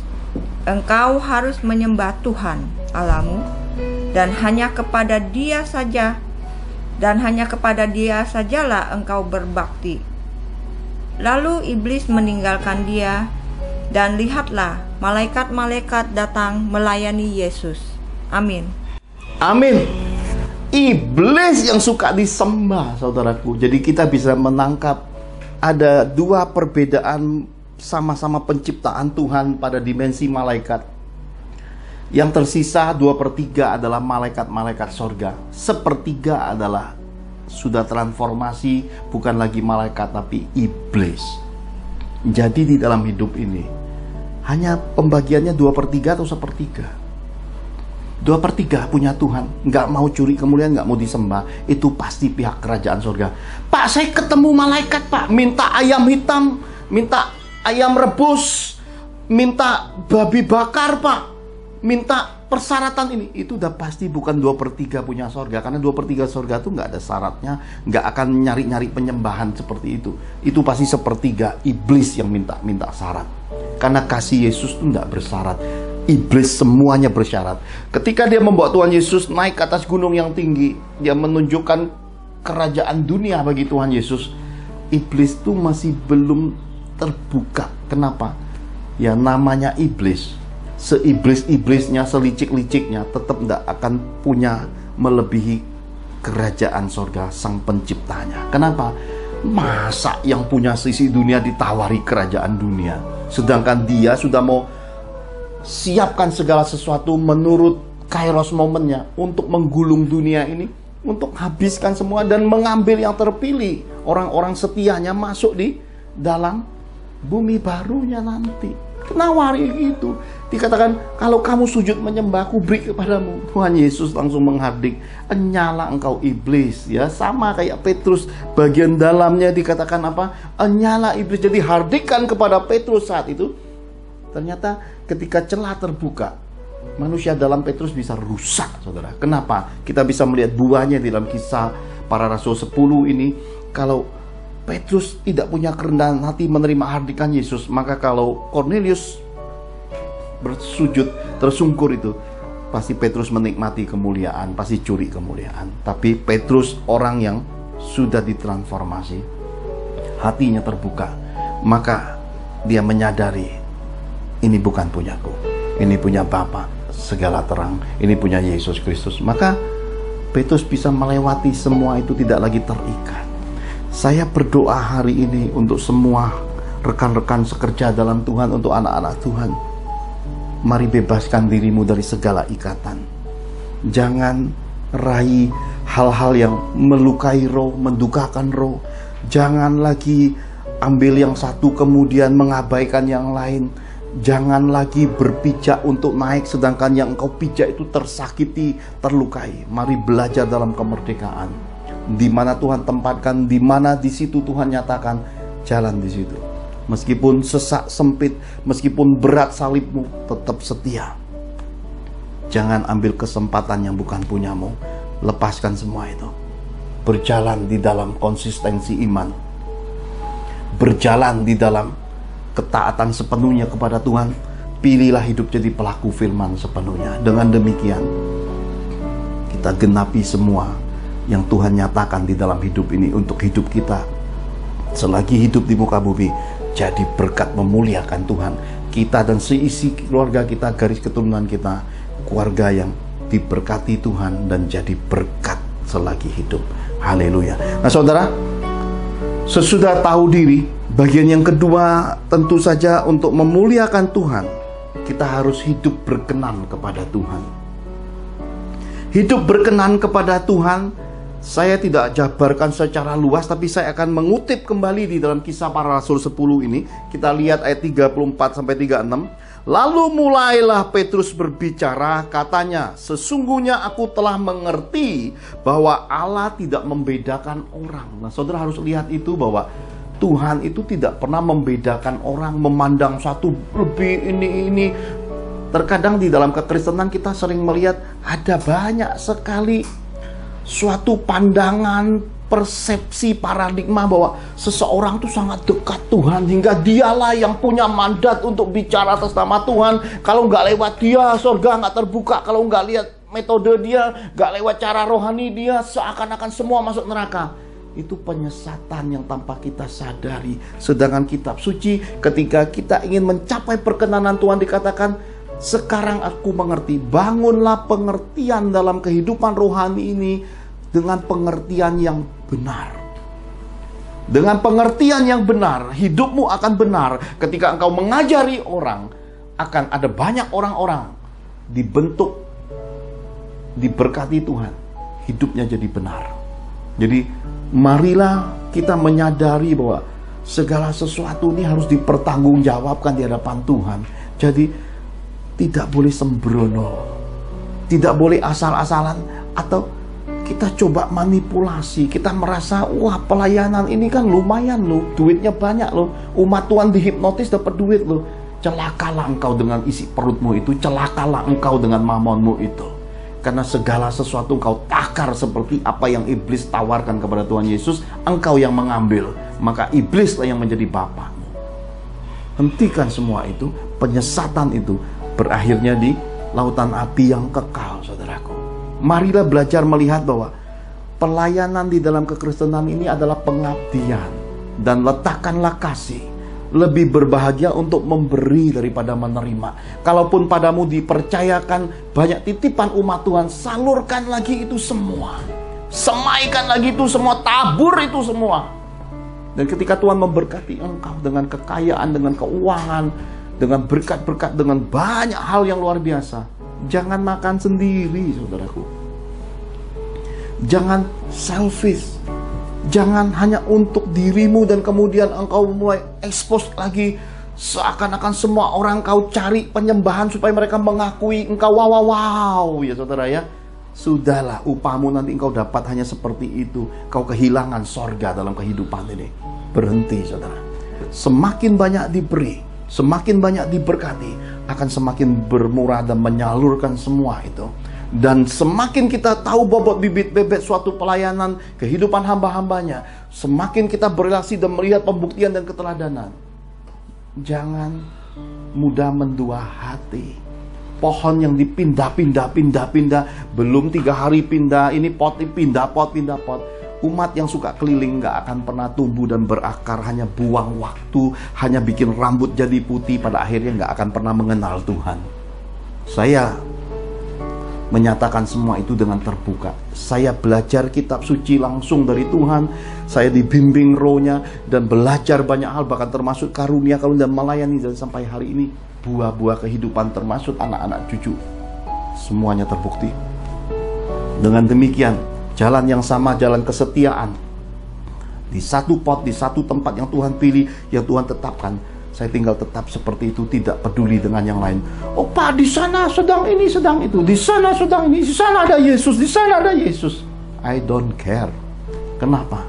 engkau harus menyembah Tuhan Allahmu, dan hanya kepada Dia sajalah engkau berbakti. Lalu iblis meninggalkan dia, dan lihatlah malaikat-malaikat datang melayani Yesus. Amin. Amin. Iblis yang suka disembah, saudaraku. Jadi kita bisa menangkap ada dua perbedaan sama-sama penciptaan Tuhan pada dimensi malaikat. Yang tersisa 2/3 adalah malaikat-malaikat sorga. 1/3 adalah sudah transformasi, bukan lagi malaikat tapi iblis. Jadi di dalam hidup ini hanya pembagiannya 2/3 atau 1/3. 2/3 punya Tuhan, nggak mau curi kemuliaan, nggak mau disembah, itu pasti pihak kerajaan sorga. Pak, saya ketemu malaikat pak, minta ayam hitam, minta ayam rebus, minta babi bakar pak, minta persyaratan ini. Itu udah pasti bukan 2/3 punya sorga, karena 2/3 sorga itu nggak ada syaratnya, nggak akan nyari-nyari penyembahan seperti itu. Itu pasti 1/3 iblis yang minta syarat, karena kasih Yesus itu nggak bersyarat. Iblis semuanya bersyarat. Ketika dia membawa Tuhan Yesus naik ke atas gunung yang tinggi, dia menunjukkan kerajaan dunia bagi Tuhan Yesus. Iblis itu masih belum terbuka. Kenapa? Ya namanya iblis, seiblis-iblisnya, selicik-liciknya, tetap tidak akan punya melebihi kerajaan sorga sang penciptanya. Kenapa? Masa yang punya sisi dunia ditawari kerajaan dunia, sedangkan dia sudah mau siapkan segala sesuatu menurut kairos momennya untuk menggulung dunia ini, untuk habiskan semua dan mengambil yang terpilih, orang-orang setianya masuk di dalam bumi barunya nanti. Nawari itu, dikatakan kalau kamu sujud menyembahku, beri kepadamu. Tuhan Yesus langsung menghardik, enyala engkau iblis, ya. Sama kayak Petrus, bagian dalamnya dikatakan apa? Enyala iblis. Jadi hardikan kepada Petrus saat itu. Ternyata ketika celah terbuka, manusia dalam Petrus bisa rusak, saudara. Kenapa? Kita bisa melihat buahnya di dalam Kisah Para Rasul 10 ini. Kalau Petrus tidak punya kerendahan hati menerima hardikan Yesus, maka kalau Cornelius bersujud tersungkur itu, pasti Petrus menikmati kemuliaan, pasti curi kemuliaan. Tapi Petrus orang yang sudah ditransformasi, hatinya terbuka, maka dia menyadari, ini bukan punyaku, ini punya Bapa segala terang, ini punya Yesus Kristus. Maka Petrus bisa melewati semua itu, tidak lagi terikat. Saya berdoa hari ini untuk semua rekan-rekan sekerja dalam Tuhan, untuk anak-anak Tuhan. Mari bebaskan dirimu dari segala ikatan. Jangan raih hal-hal yang melukai roh, mendukakan roh. Jangan lagi ambil yang satu kemudian mengabaikan yang lain. Jangan lagi berpijak untuk naik sedangkan yang engkau pijak itu tersakiti, terlukai. Mari belajar dalam kemerdekaan. Di mana Tuhan tempatkan, di mana di situ Tuhan nyatakan, jalan di situ. Meskipun sesak sempit, meskipun berat salibmu, tetap setia. Jangan ambil kesempatan yang bukan punyamu. Lepaskan semua itu. Berjalan di dalam konsistensi iman. Berjalan di dalam ketaatan sepenuhnya kepada Tuhan. Pilihlah hidup jadi pelaku firman sepenuhnya. Dengan demikian, kita genapi semua yang Tuhan nyatakan di dalam hidup ini untuk hidup kita. Selagi hidup di muka bumi, jadi berkat memuliakan Tuhan. Kita dan seisi keluarga kita, garis keturunan kita, keluarga yang diberkati Tuhan dan jadi berkat selagi hidup. Haleluya. Nah saudara, sesudah tahu diri, bagian yang kedua tentu saja untuk memuliakan Tuhan, kita harus hidup berkenan kepada Tuhan. Hidup berkenan kepada Tuhan, saya tidak jabarkan secara luas, tapi saya akan mengutip kembali di dalam Kisah Para Rasul 10 ini. Kita lihat ayat 34-36. Lalu mulailah Petrus berbicara, katanya, sesungguhnya aku telah mengerti bahwa Allah tidak membedakan orang. Nah saudara harus lihat itu, bahwa Tuhan itu tidak pernah membedakan orang, memandang satu lebih ini. Terkadang di dalam kekristenan kita sering melihat ada banyak sekali suatu pandangan, persepsi, paradigma bahwa seseorang itu sangat dekat Tuhan, hingga dialah yang punya mandat untuk bicara atas nama Tuhan. Kalau nggak lewat dia, surga nggak terbuka. Kalau nggak lihat metode dia, nggak lewat cara rohani dia, seakan-akan semua masuk neraka. Itu penyesatan yang tanpa kita sadari. Sedangkan kitab suci, ketika kita ingin mencapai perkenanan Tuhan, dikatakan, sekarang aku mengerti. Bangunlah pengertian dalam kehidupan rohani ini dengan pengertian yang benar. Dengan pengertian yang benar, hidupmu akan benar. Ketika engkau mengajari orang, akan ada banyak orang-orang dibentuk, diberkati Tuhan, hidupnya jadi benar. Jadi marilah kita menyadari bahwa segala sesuatu ini harus dipertanggungjawabkan di hadapan Tuhan. Jadi tidak boleh sembrono, tidak boleh asal-asalan, atau kita coba manipulasi. Kita merasa, wah pelayanan ini kan lumayan loh, duitnya banyak loh, umat Tuhan dihipnotis dapat duit loh. Celakalah engkau dengan isi perutmu itu, celakalah engkau dengan mamonmu itu. Karena segala sesuatu engkau takar seperti apa yang iblis tawarkan kepada Tuhan Yesus, engkau yang mengambil, maka iblislah yang menjadi bapakmu. Hentikan semua itu. Penyesatan itu berakhirnya di lautan api yang kekal, saudaraku. Marilah belajar melihat bahwa pelayanan di dalam kekristenan ini adalah pengabdian. Dan letakkanlah kasih. Lebih berbahagia untuk memberi daripada menerima. Kalaupun padamu dipercayakan banyak titipan umat Tuhan, salurkan lagi itu semua. Semaikan lagi itu semua, tabur itu semua. Dan ketika Tuhan memberkati engkau dengan kekayaan, dengan keuangan, dengan berkat-berkat, dengan banyak hal yang luar biasa, jangan makan sendiri, saudaraku. Jangan selfish. Jangan hanya untuk dirimu dan kemudian engkau mulai expose lagi. Seakan-akan semua orang kau cari penyembahan supaya mereka mengakui engkau wow. Ya saudara ya. Sudahlah, upahmu nanti engkau dapat hanya seperti itu. Kau kehilangan sorga dalam kehidupan ini. Berhenti, saudara. Semakin banyak diberi, semakin banyak diberkati, akan semakin bermurah dan menyalurkan semua itu. Dan semakin kita tahu bobot bibit bebek suatu pelayanan, kehidupan hamba-hambanya, semakin kita berrelasi dan melihat pembuktian dan keteladanan. Jangan mudah mendua hati. Pohon yang dipindah, belum 3 hari pindah, ini pot, pindah pot. Umat yang suka keliling gak akan pernah tumbuh dan berakar, hanya buang waktu, hanya bikin rambut jadi putih, pada akhirnya gak akan pernah mengenal Tuhan. Saya menyatakan semua itu dengan terbuka. Saya belajar kitab suci langsung dari Tuhan. Saya dibimbing rohnya dan belajar banyak hal, bahkan termasuk karunia dan melayani. Dan sampai hari ini buah-buah kehidupan termasuk anak-anak cucu semuanya terbukti. Dengan demikian, jalan yang sama, jalan kesetiaan, di satu pot, di satu tempat yang Tuhan pilih, yang Tuhan tetapkan, saya tinggal tetap seperti itu, tidak peduli dengan yang lain. Oh Pak, di sana sedang ini, sedang itu, di sana sedang ini, di sana ada Yesus, di sana ada Yesus. I don't care. Kenapa?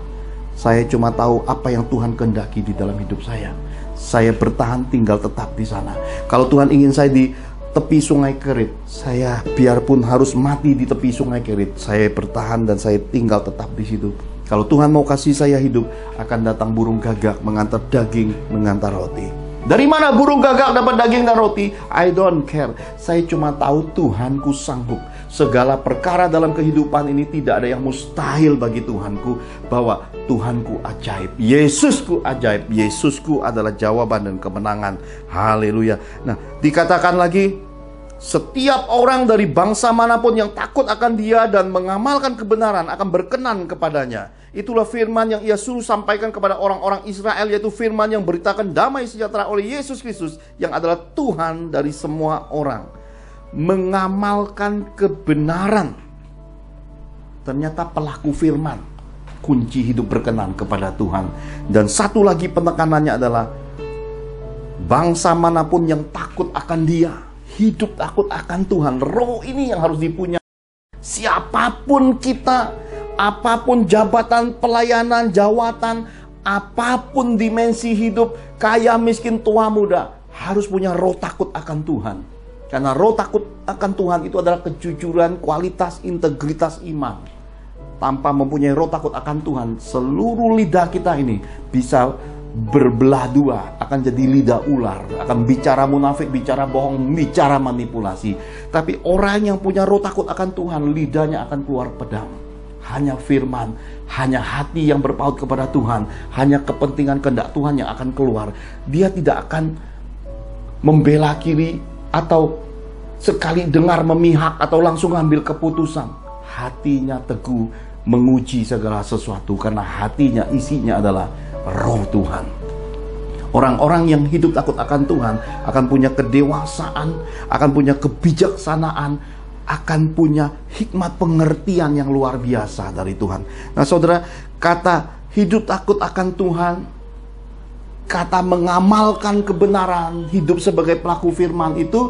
Saya cuma tahu apa yang Tuhan kehendaki di dalam hidup saya. Saya bertahan tinggal tetap di sana. Kalau Tuhan ingin saya di tepi sungai Kerit, saya biarpun harus mati di tepi sungai Kerit, saya bertahan dan saya tinggal tetap di situ. Kalau Tuhan mau kasih saya hidup, akan datang burung gagak mengantar daging, mengantar roti. Dari mana burung gagak dapat daging dan roti? I don't care. Saya cuma tahu Tuhanku sanggup. Segala perkara dalam kehidupan ini tidak ada yang mustahil bagi Tuhanku. Bahwa Tuhanku ajaib, Yesusku ajaib, Yesusku adalah jawaban dan kemenangan. Haleluya. Nah, dikatakan lagi, setiap orang dari bangsa manapun yang takut akan Dia dan mengamalkan kebenaran akan berkenan kepadanya. Itulah firman yang Ia suruh sampaikan kepada orang-orang Israel, yaitu firman yang beritakan damai sejahtera oleh Yesus Kristus yang adalah Tuhan dari semua orang. Mengamalkan kebenaran, ternyata pelaku firman, kunci hidup berkenan kepada Tuhan. Dan satu lagi penekanannya adalah bangsa manapun yang takut akan Dia, hidup takut akan Tuhan. Roh ini yang harus dipunyai. Siapapun kita, apapun jabatan, pelayanan, jawatan, apapun dimensi hidup, kaya, miskin, tua, muda, harus punya roh takut akan Tuhan. Karena roh takut akan Tuhan itu adalah kejujuran, kualitas, integritas iman. Tanpa mempunyai roh takut akan Tuhan, seluruh lidah kita ini bisa berbelah dua, akan jadi lidah ular, akan bicara munafik, bicara bohong, bicara manipulasi. Tapi orang yang punya roh takut akan Tuhan, lidahnya akan keluar pedang. Hanya firman, hanya hati yang berpaut kepada Tuhan, hanya kepentingan kehendak Tuhan yang akan keluar. Dia tidak akan membela kiri atau sekali dengar memihak atau langsung ambil keputusan. Hatinya teguh menguji segala sesuatu karena hatinya isinya adalah roh Tuhan. Orang-orang yang hidup takut akan Tuhan akan punya kedewasaan, akan punya kebijaksanaan, akan punya hikmat pengertian yang luar biasa dari Tuhan. Nah saudara, kata hidup takut akan Tuhan, kata mengamalkan kebenaran, hidup sebagai pelaku firman itu,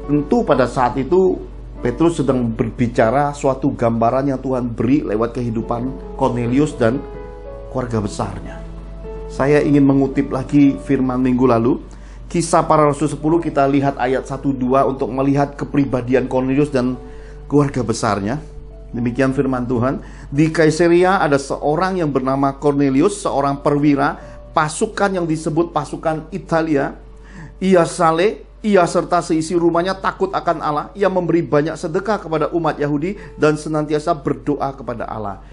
tentu pada saat itu Petrus sedang berbicara suatu gambaran yang Tuhan beri lewat kehidupan Cornelius dan keluarga besarnya. Saya ingin mengutip lagi firman minggu lalu, Kisah Para Rasul 10, kita lihat ayat 1-2 untuk melihat kepribadian Cornelius dan keluarga besarnya. Demikian firman Tuhan. Di Kaisarea ada seorang yang bernama Cornelius, seorang perwira pasukan yang disebut pasukan Italia. Ia saleh, ia serta seisi rumahnya takut akan Allah. Ia memberi banyak sedekah kepada umat Yahudi dan senantiasa berdoa kepada Allah.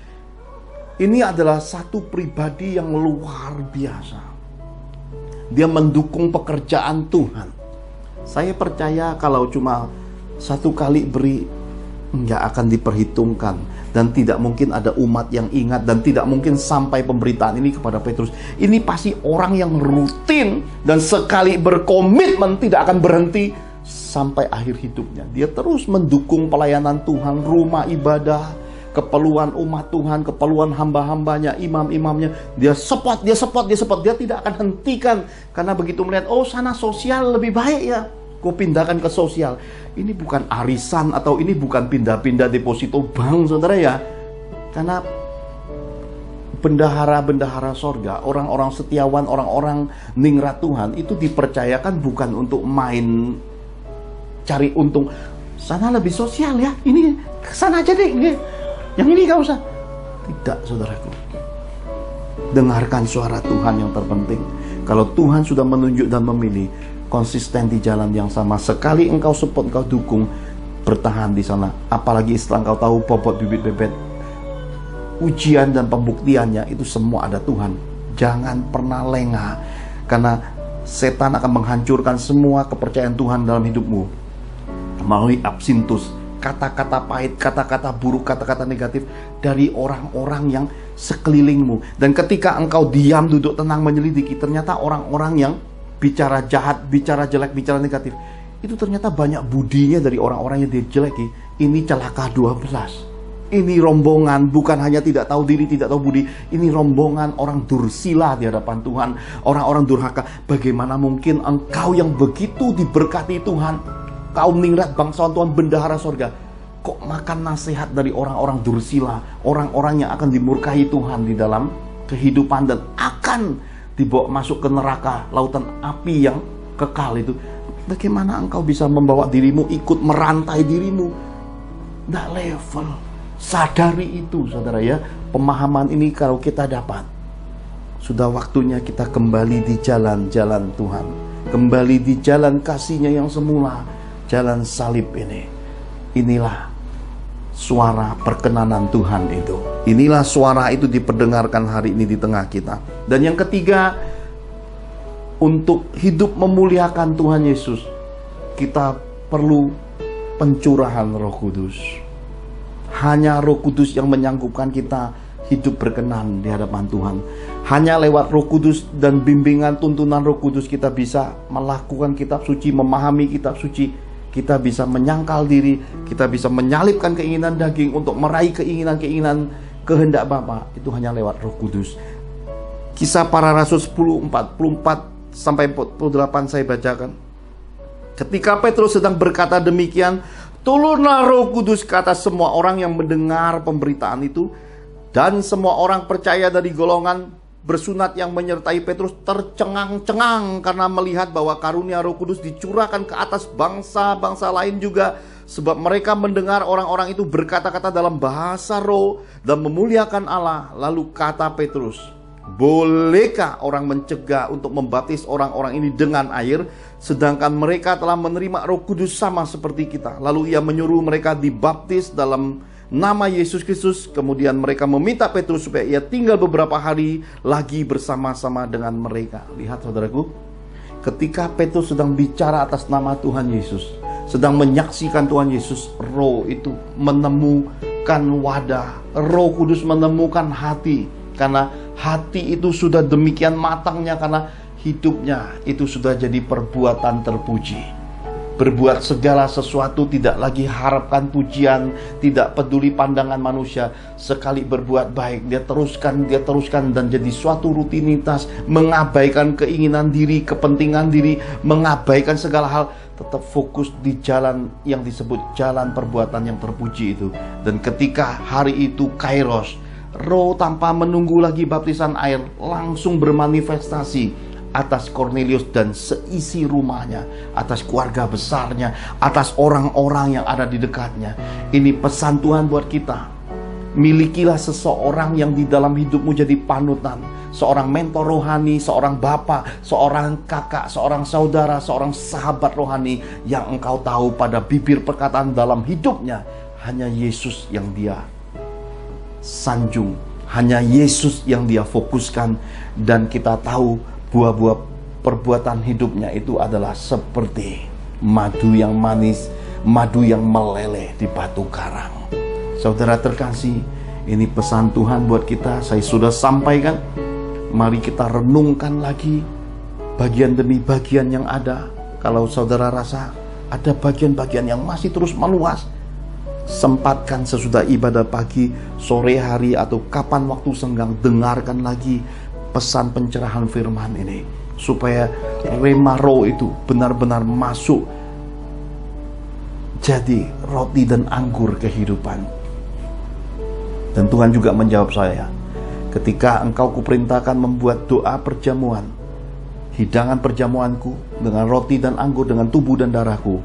Ini adalah satu pribadi yang luar biasa. Dia mendukung pekerjaan Tuhan. Saya percaya kalau cuma satu kali beri, nggak akan diperhitungkan. Dan tidak mungkin ada umat yang ingat. Dan tidak mungkin sampai pemberitaan ini kepada Petrus. Ini pasti orang yang rutin dan sekali berkomitmen tidak akan berhenti sampai akhir hidupnya. Dia terus mendukung pelayanan Tuhan, rumah ibadah, keperluan umat Tuhan, keperluan hamba-hambanya, imam-imamnya. Dia support. Dia tidak akan hentikan. Karena begitu melihat, oh sana sosial lebih baik ya, gue pindahkan ke sosial. Ini bukan arisan atau ini bukan pindah-pindah deposito bank, saudara ya. Karena bendahara-bendahara sorga, orang-orang setiawan, orang-orang ningrat Tuhan itu dipercayakan bukan untuk main cari untung. Sana lebih sosial ya, ini kesana aja deh, yang ini gak usah. Tidak, saudaraku. Dengarkan suara Tuhan yang terpenting. Kalau Tuhan sudah menunjuk dan memilih, konsisten di jalan yang sama. Sekali engkau support, engkau dukung, bertahan di sana. Apalagi setelah engkau tahu bobot bibit-bibit, ujian dan pembuktiannya itu semua ada Tuhan. Jangan pernah lengah, karena setan akan menghancurkan semua kepercayaan Tuhan dalam hidupmu melalui absintus, kata-kata pahit, kata-kata buruk, kata-kata negatif dari orang-orang yang sekelilingmu. Dan ketika engkau diam, duduk tenang, menyelidiki, ternyata orang-orang yang bicara jahat, bicara jelek, bicara negatif, itu ternyata banyak budinya dari orang-orang yang dia jeleki. Ini celaka 12. Ini rombongan bukan hanya tidak tahu diri, tidak tahu budi. Ini rombongan orang dursila di hadapan Tuhan, orang-orang durhaka. Bagaimana mungkin engkau yang begitu diberkati Tuhan, kaum ningrat, bangsawan Tuhan, bendahara sorga, kok makan nasihat dari orang-orang dursila, orang-orang yang akan dimurkahi Tuhan di dalam kehidupan dan akan dibawa masuk ke neraka, lautan api yang kekal itu. Bagaimana engkau bisa membawa dirimu, ikut merantai dirimu? Tidak level. Sadari itu, saudara ya. Pemahaman ini kalau kita dapat, sudah waktunya kita kembali di jalan-jalan Tuhan, kembali di jalan kasih-Nya yang semula, jalan salib ini. Inilah suara perkenanan Tuhan itu. Inilah suara itu diperdengarkan hari ini di tengah kita. Dan yang ketiga, untuk hidup memuliakan Tuhan Yesus, kita perlu pencurahan Roh Kudus. Hanya Roh Kudus yang menyanggupan kita hidup berkenan di hadapan Tuhan. Hanya lewat Roh Kudus dan bimbingan tuntunan Roh Kudus kita bisa melakukan kitab suci, memahami kitab suci. Kita bisa menyangkal diri, kita bisa menyalipkan keinginan daging untuk meraih keinginan-keinginan kehendak Bapa. Itu hanya lewat Roh Kudus. Kisah Para Rasul 10:44 sampai 48 saya bacakan. Ketika Petrus sedang berkata demikian, turunlah Roh Kudus ke atas semua orang yang mendengar pemberitaan itu, dan semua orang percaya dari golongan bersunat yang menyertai Petrus tercengang-cengang karena melihat bahwa karunia Roh Kudus dicurahkan ke atas bangsa-bangsa lain juga, sebab mereka mendengar orang-orang itu berkata-kata dalam bahasa roh dan memuliakan Allah. Lalu kata Petrus, bolehkah orang mencegah untuk membaptis orang-orang ini dengan air, sedangkan mereka telah menerima Roh Kudus sama seperti kita? Lalu ia menyuruh mereka dibaptis dalam nama Yesus Kristus. Kemudian mereka meminta Petrus supaya ia tinggal beberapa hari lagi bersama-sama dengan mereka. Lihat saudaraku, ketika Petrus sedang bicara atas nama Tuhan Yesus, sedang menyaksikan Tuhan Yesus, Roh itu menemukan wadah, Roh Kudus menemukan hati. Karena hati itu sudah demikian matangnya, karena hidupnya itu sudah jadi perbuatan terpuji. Berbuat segala sesuatu tidak lagi harapkan pujian, tidak peduli pandangan manusia. Sekali berbuat baik, dia teruskan dan jadi suatu rutinitas. Mengabaikan keinginan diri, kepentingan diri, mengabaikan segala hal, tetap fokus di jalan yang disebut jalan perbuatan yang terpuji itu. Dan ketika hari itu Kairos, Roh tanpa menunggu lagi baptisan air langsung bermanifestasi atas Kornelius dan seisi rumahnya, atas keluarga besarnya, atas orang-orang yang ada di dekatnya. Ini pesan Tuhan buat kita. Milikilah seseorang yang di dalam hidupmu jadi panutan, seorang mentor rohani, seorang bapak, seorang kakak, seorang saudara, seorang sahabat rohani yang engkau tahu pada bibir perkataan dalam hidupnya hanya Yesus yang dia sanjung, hanya Yesus yang dia fokuskan. Dan kita tahu buah-buah perbuatan hidupnya itu adalah seperti madu yang manis, madu yang meleleh di batu karang. Saudara terkasih, ini pesan Tuhan buat kita. Saya sudah sampaikan. Mari kita renungkan lagi bagian demi bagian yang ada. Kalau saudara rasa ada bagian-bagian yang masih terus meluas, sempatkan sesudah ibadah pagi, sore hari, atau kapan waktu senggang, dengarkan lagi pesan pencerahan firman ini, supaya rema roh itu benar-benar masuk jadi roti dan anggur kehidupan. Dan Tuhan juga menjawab saya, Ketika Engkau kuperintahkan membuat doa perjamuan, hidangan perjamuanku dengan roti dan anggur dengan tubuh dan darahku,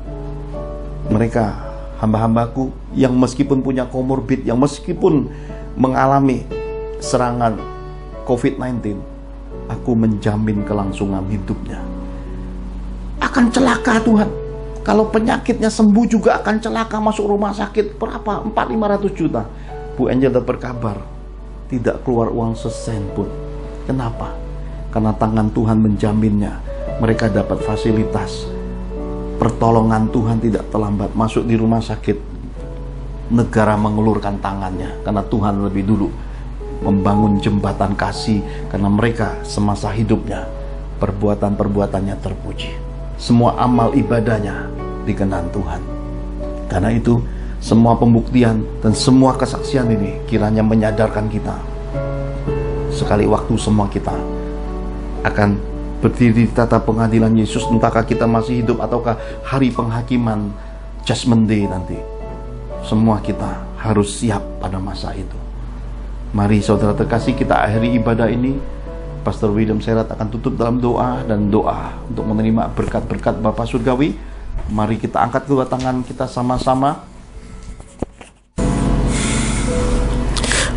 mereka hamba-hambaku yang meskipun punya komorbid, yang meskipun mengalami serangan COVID-19, aku menjamin kelangsungan hidupnya. Akan celaka Tuhan. Kalau penyakitnya sembuh juga akan celaka, masuk rumah sakit berapa? 400-500 juta. Bu Angel dapat kabar, tidak keluar uang sesen pun. Kenapa? Karena tangan Tuhan menjaminnya. Mereka dapat fasilitas. Pertolongan Tuhan tidak terlambat. Masuk di rumah sakit, negara mengelurkan tangannya, karena Tuhan lebih dulu membangun jembatan kasih. Karena mereka semasa hidupnya perbuatan-perbuatannya terpuji, semua amal ibadahnya dikenan Tuhan. Karena itu semua pembuktian dan semua kesaksian ini kiranya menyadarkan kita, sekali waktu semua kita akan berdiri di tata pengadilan Yesus, entahkah kita masih hidup ataukah hari penghakiman Judgment Day nanti. Semua kita harus siap pada masa itu. Mari saudara terkasih, kita akhiri ibadah ini. Pastor William Serat akan tutup dalam doa dan doa untuk menerima berkat-berkat Bapa Surgawi. Mari kita angkat kedua tangan kita sama-sama.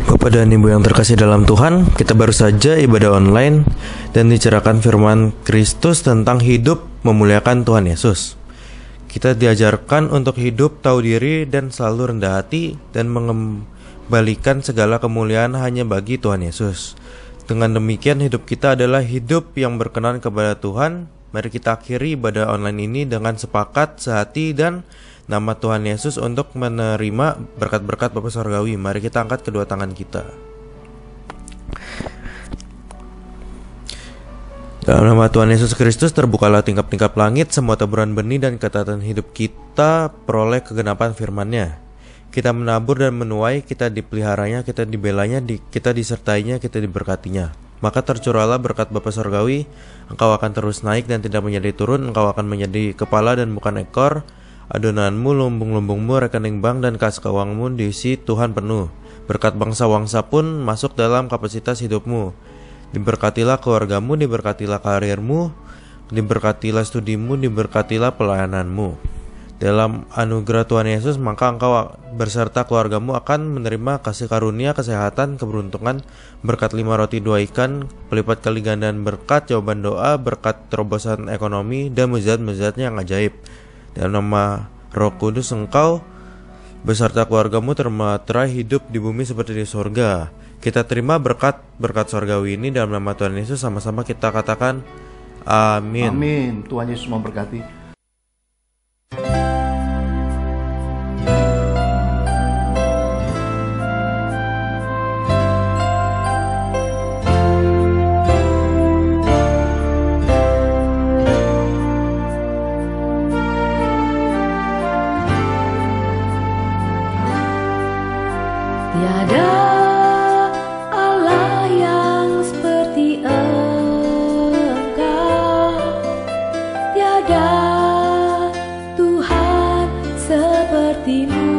Bapak dan Ibu yang terkasih dalam Tuhan, kita baru saja ibadah online dan dicerahkan firman Kristus tentang hidup memuliakan Tuhan Yesus. Kita diajarkan untuk hidup tahu diri dan selalu rendah hati dan mengembalikan segala kemuliaan hanya bagi Tuhan Yesus. Dengan demikian hidup kita adalah hidup yang berkenan kepada Tuhan. Mari kita akhiri ibadah online ini dengan sepakat, sehati, dan nama Tuhan Yesus untuk menerima berkat-berkat Bapa Surgawi. Mari kita angkat kedua tangan kita. Dalam nama Tuhan Yesus Kristus, terbukalah tingkap-tingkap langit, semua taburan benih dan ketatan hidup kita peroleh kegenapan firman-Nya. Kita menabur dan menuai, kita dipeliharanya, kita dibelanya, kita disertainya, kita diberkatinya. Maka tercurahlah berkat Bapa Surgawi. Engkau akan terus naik dan tidak menjadi turun. Engkau akan menjadi kepala dan bukan ekor. Adonanmu, lumbung-lumbungmu, rekening bank dan kas keuanganmu diisi Tuhan penuh. Berkat bangsa-bangsa pun masuk dalam kapasitas hidupmu. Diberkatilah keluargamu, diberkatilah karirmu, diberkatilah studimu, diberkatilah pelayananmu. Dalam anugerah Tuhan Yesus, maka engkau berserta keluargamu akan menerima kasih karunia, kesehatan, keberuntungan, berkat 5 roti 2 ikan, pelipat kali gandaan berkat, jawaban doa, berkat terobosan ekonomi, dan mujizat-mujizatnya yang ajaib. Dalam nama Roh Kudus, engkau beserta keluargamu termaterai hidup di bumi seperti di surga. Kita terima berkat surgawi ini dalam nama Tuhan Yesus. Sama-sama kita katakan amin. Amin. Tuhan Yesus memberkati. Tiada Allah yang seperti Engkau, tiada Tuhan seperti-Mu.